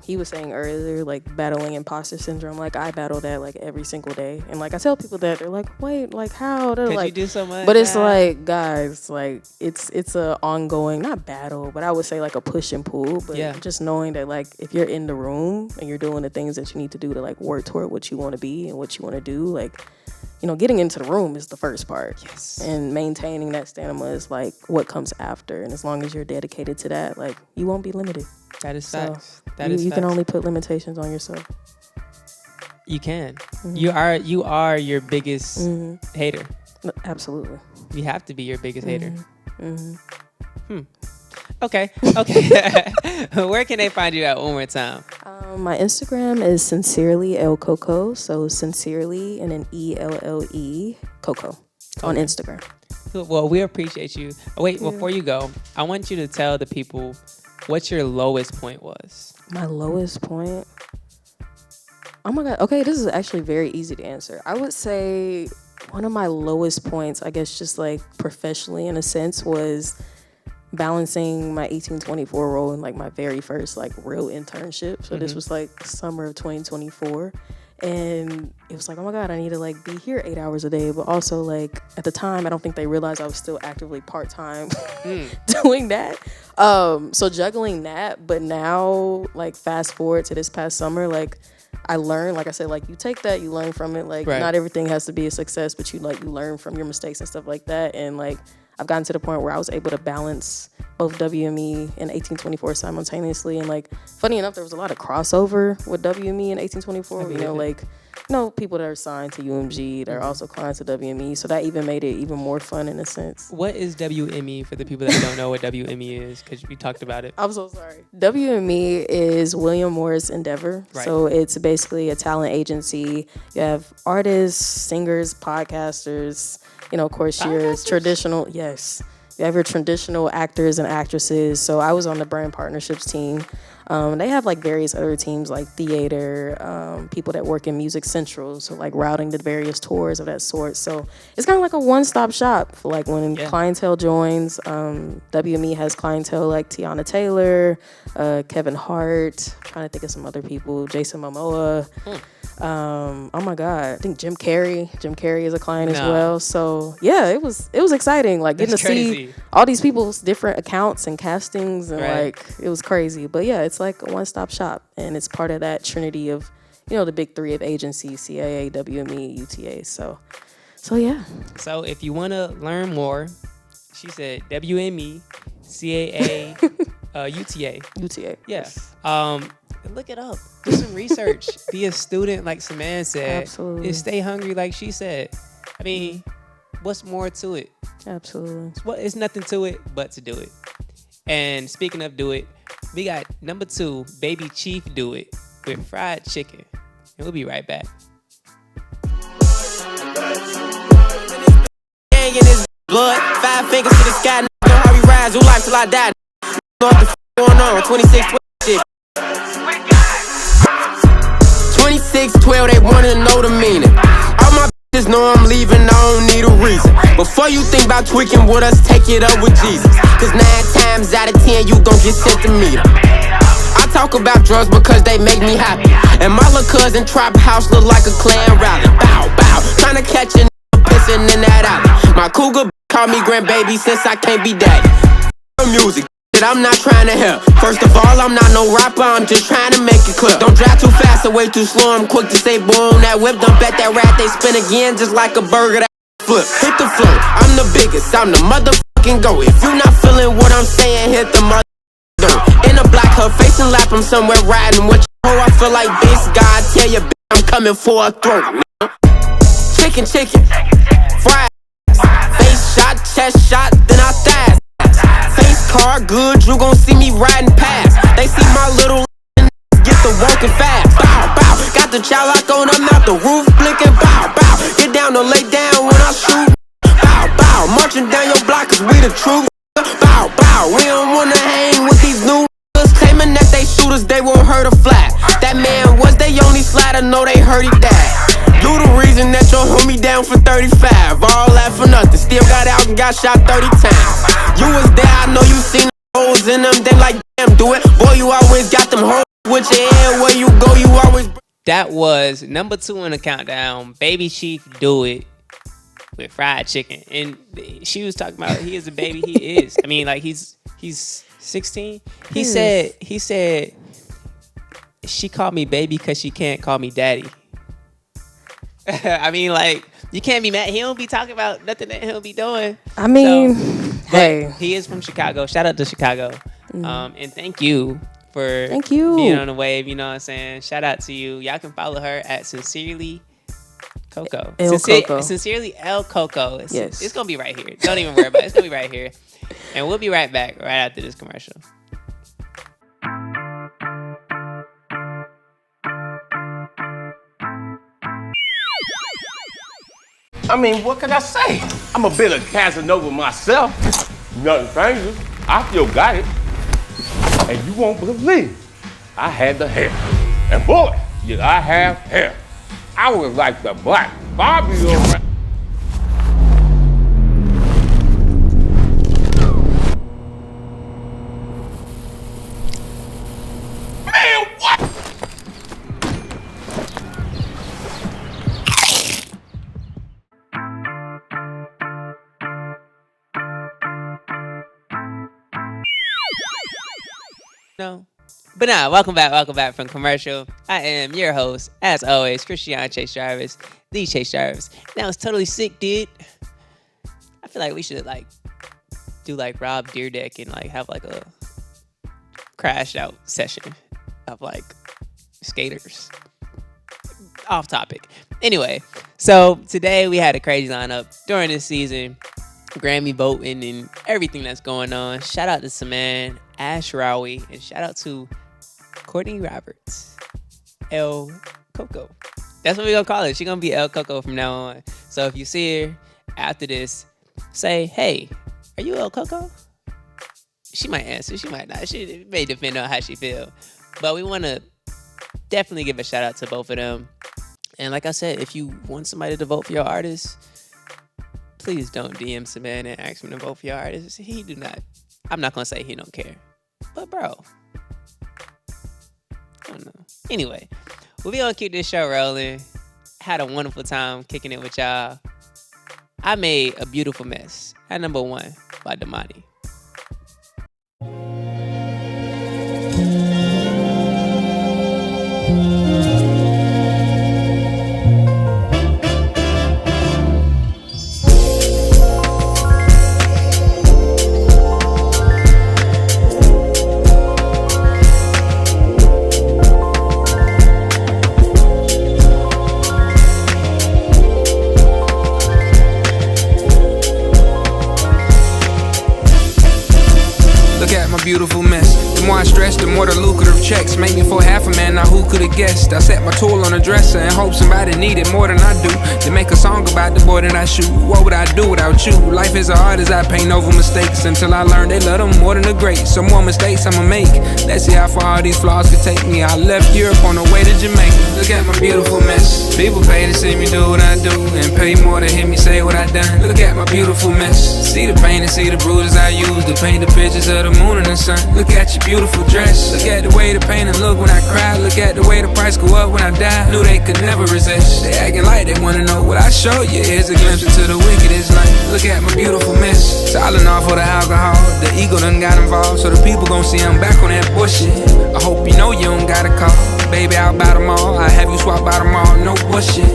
he was saying earlier, like battling imposter syndrome. Like I battle that like every single day, and like I tell people that, they're like, wait, like how? They're like, you do so much. But it's like, guys, like it's a ongoing, not battle, but I would say like a push and pull. But just knowing that like if you're in the room and you're doing the things that you need to do to like work toward what you want to be and what you want to do, like. Getting into the room is the first part. Yes. And maintaining that stamina is like what comes after. And as long as you're dedicated to that, like you won't be limited. That is facts. You can only put limitations on yourself. You can. Mm-hmm. You are your biggest hater. Absolutely. You have to be your biggest hater. Mm-hmm. Okay. Where can they find you at one more time? My Instagram is Sincerely El Coco. So Sincerely and then ELLE Coco on Instagram. Well, we appreciate you. Wait, before you go, I want you to tell the people what your lowest point was. My lowest point? Oh my God. Okay, this is actually very easy to answer. I would say one of my lowest points, I guess just like professionally in a sense, was balancing my 1824 role in like my very first like real internship. So this was like summer of 2024. And it was like, oh my God, I need to like be here 8 hours a day. But also like at the time, I don't think they realized I was still actively part-time doing that. So juggling that, but now like fast forward to this past summer, like I learned, like I said, like you take that, you learn from it. Like not everything has to be a success, but you learn from your mistakes and stuff like that. And like I've gotten to the point where I was able to balance both WME and 1824 simultaneously. And like, funny enough, there was a lot of crossover with WME and 1824. People that are signed to UMG, they're also clients to WME. So that even made it even more fun in a sense. What is WME for the people that don't know what WME is? Because we talked about it. I'm so sorry. WME is William Morris Endeavor. Right. So it's basically a talent agency. You have artists, singers, podcasters, of course, your traditional, yes. You have your traditional actors and actresses. So I was on the brand partnerships team. They have like various other teams like theater, people that work in Music Central. So like routing the various tours of that sort. So it's kind of like a one-stop shop for like when clientele joins. WME has clientele like Tiana Taylor, Kevin Hart, I'm trying to think of some other people, Jason Momoa. Oh my God, I think Jim Carrey is a client as well. So yeah, it was exciting, like getting to see all these people's different accounts and castings, and like it was crazy. But yeah, it's like a one-stop shop, and it's part of that trinity of the big three of agencies: CAA, WME, UTA. So yeah. So if you want to learn more, she said WME, CAA, UTA. UTA. Yes. Look it up. Do some research. Be a student, like Saman said. Absolutely. And stay hungry, like she said. I mean, what's more to it? Absolutely. It's nothing to it but to do it. And speaking of do it, we got number 2, BabyChiefDoIt with fried chicken. And we'll be right back. Gang in his blood, 5 fingers to the sky. Know how we rise, who life till I die. Know what the f going on, 26, 20 shit. 2612, they wanna know the meaning. All my bitches know I'm leaving, I don't need a reason. Before you think about tweaking with us, take it up with Jesus. Cause 9 times out of 10, you gon' get sent to meet him. I talk about drugs because they make me happy. And my little cousin trap house look like a clan rally. Bow, bow, tryna catch a nigga pissing in that alley. My cougar call me grandbaby since I can't be daddy. Music. I'm not trying to help. First of all, I'm not no rapper, I'm just trying to make it clear. Don't drive too fast or way too slow, I'm quick to say boom. That whip, don't bet that rat, they spin again just like a burger that flip. Hit the floor, I'm the biggest, I'm the motherfucking go. If you not feeling what I'm saying, hit the mother door. In a black hood, facing lap, I'm somewhere riding with your hoe. I feel like this, God tell you, bitch, I'm coming for a throat. Chicken, fried, face shot, chest shot, then I thigh. Face car good, you gon' see me riding past. They see my little get the walking fast. Bow, bow, got the child lock on, I'm out the roof blinking. Bow, bow, get down to lay down when I shoot. Bow, bow, marching down your block cause we the truth. Bow, bow, we don't wanna hang with these new niggas claiming that they shooters, they won't hurt a fly. That man was they only slider, know they heard he died. You the reason that your homie down for 35. All that for nothing, still got out and got shot 30 times. You was there, I know you seen the holes in them. They like, damn, do it. Boy, you always got them holes with your head. Where you go, you always. That was number 2 on the countdown, BabyChiefDoIt with fried chicken. And she was talking about he is a baby. He is. I mean, like he's 16. He said she called me baby because she can't call me daddy. I mean, like, you can't be mad. He don't be talking about nothing that he'll be doing. I mean, hey. He is from Chicago. Shout out to Chicago. And thank you for being on the wave. You know what I'm saying? Shout out to you. Y'all can follow her at Sincerely Coco. El Coco. Sincerely, El Coco. Yes. It's going to be right here. Don't even worry about it. It's going to be right here. And we'll be right back right after this commercial. I mean, what can I say? I'm a bit of Casanova myself. Nothing fancy. I still got it. And you won't believe I had the hair. And boy, did I have hair. I was like the Black Bobby around. Man, what? No. But nah, welcome back from commercial. I am your host, as always, Christia'nChaseJarvis, the Chase Jarvis. That was totally sick, dude. I feel like we should do Rob Deerdeck and have a crash out session of skaters. Off topic. Anyway, so today we had a crazy lineup during this season. Grammy voting and everything that's going on. Shout out to some man, Ashrawi, and shout out to Courtney Roberts, El Coco. That's what we're gonna call it. She's gonna be El Coco from now on. So if you see her after this, say, hey, are you El Coco? She might answer, she might not. She may depend on how she feel. But we wanna definitely give a shout out to both of them. And like I said, if you want somebody to vote for your artist, please don't DM Saban and ask him to vote for your artist. He do not. I'm not gonna say he don't care, but bro, I don't know. Anyway, we'll be gonna keep this show rolling. Had a wonderful time kicking it with y'all. I made a beautiful mess at number 1 by Damani. Beautiful mess. The more I stress, the more the lucrative checks make me for half a man. Now who could've guessed? I set my tool on a dresser and hope somebody needed more than I do. To make a song about the boy that I shoot. What would I do without you? Life is hard as I paint over mistakes until I learned they love them more than the great. Some more mistakes I'ma make. Let's see how far all these flaws could take me. I left Europe on the way to Jamaica. Look at my beautiful mess. People pay to see me do what I do and pay more to hear me say what I done. Look at my beautiful mess. See the pain and see the bruises I use to paint the pictures of the moon and the sun. Look at your beautiful dress. Look at the way the pain and look when I cry. Look at the way the price go up when I die. Knew they could never resist. They acting like they wanna know what I show you. Here's a glimpse into the wickedest life. Look at my beautiful mess. Silent off for the alcohol. The ego done got involved, so the people gon' see I'm back on that bullshit. I hope you know you don't gotta call. Baby, I'll buy them all. I have you swap by them all. No bullshit.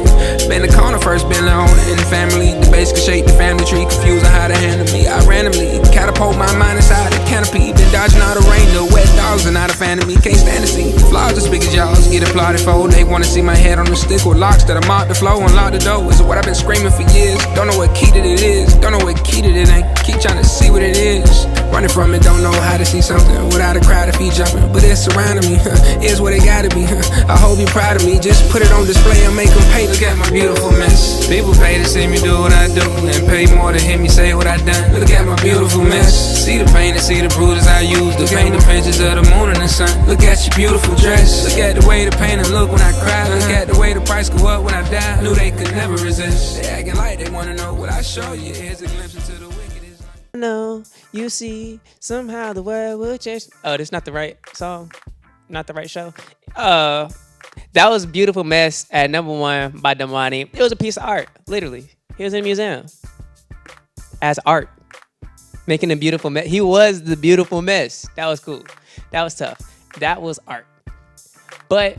Been the corner first, been the owner in the family. The base can shake the family tree, confused on how to handle me. I randomly catapult my mind inside the canopy. Been dodging all the rain, the wet dogs are not a fan of me. Can't stand to see flaws as big as y'all's. Get applauded for. They wanna see my head on the stick with locks that I mop the flow and lock the door. Is what I've been screaming for years. Don't know what key that it is. Don't know what key that it ain't. Keep trying to see what it is. Running from it, don't know how to see something without a crowd if he jumping. But it's surrounding me, is what it gotta be. I hope you're proud of me. Just put it on display and make them pay. Look at my beautiful mess. People pay to see me do what I do and pay more to hear me say what I done. Look at my beautiful mess. See the pain and see the bruises I use to paint the pictures of the moon and the sun. Look at your beautiful dress. Look at the way the pain and look when I cry. Look at the way the price go up when I die. Knew they could never resist. They acting like they wanna know what I show you. Here's a glimpse into the wickedest. No, you see, somehow the world will change. Oh, this not the right song, not the right show. That was Beautiful Mess at number 1 by Damani. It was a piece of art, literally. He was in a museum as art, making a beautiful mess. He was the beautiful mess. That was cool. That was tough. That was art. But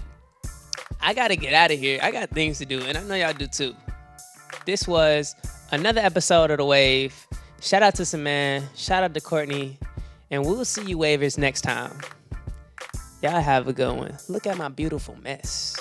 I gotta get out of here. I got things to do, and I know y'all do too. This was another episode of The Wave. Shout out to Saman. Shout out to Courtney. And we'll see you wavers next time. Y'all have a good one. Look at my beautiful mess.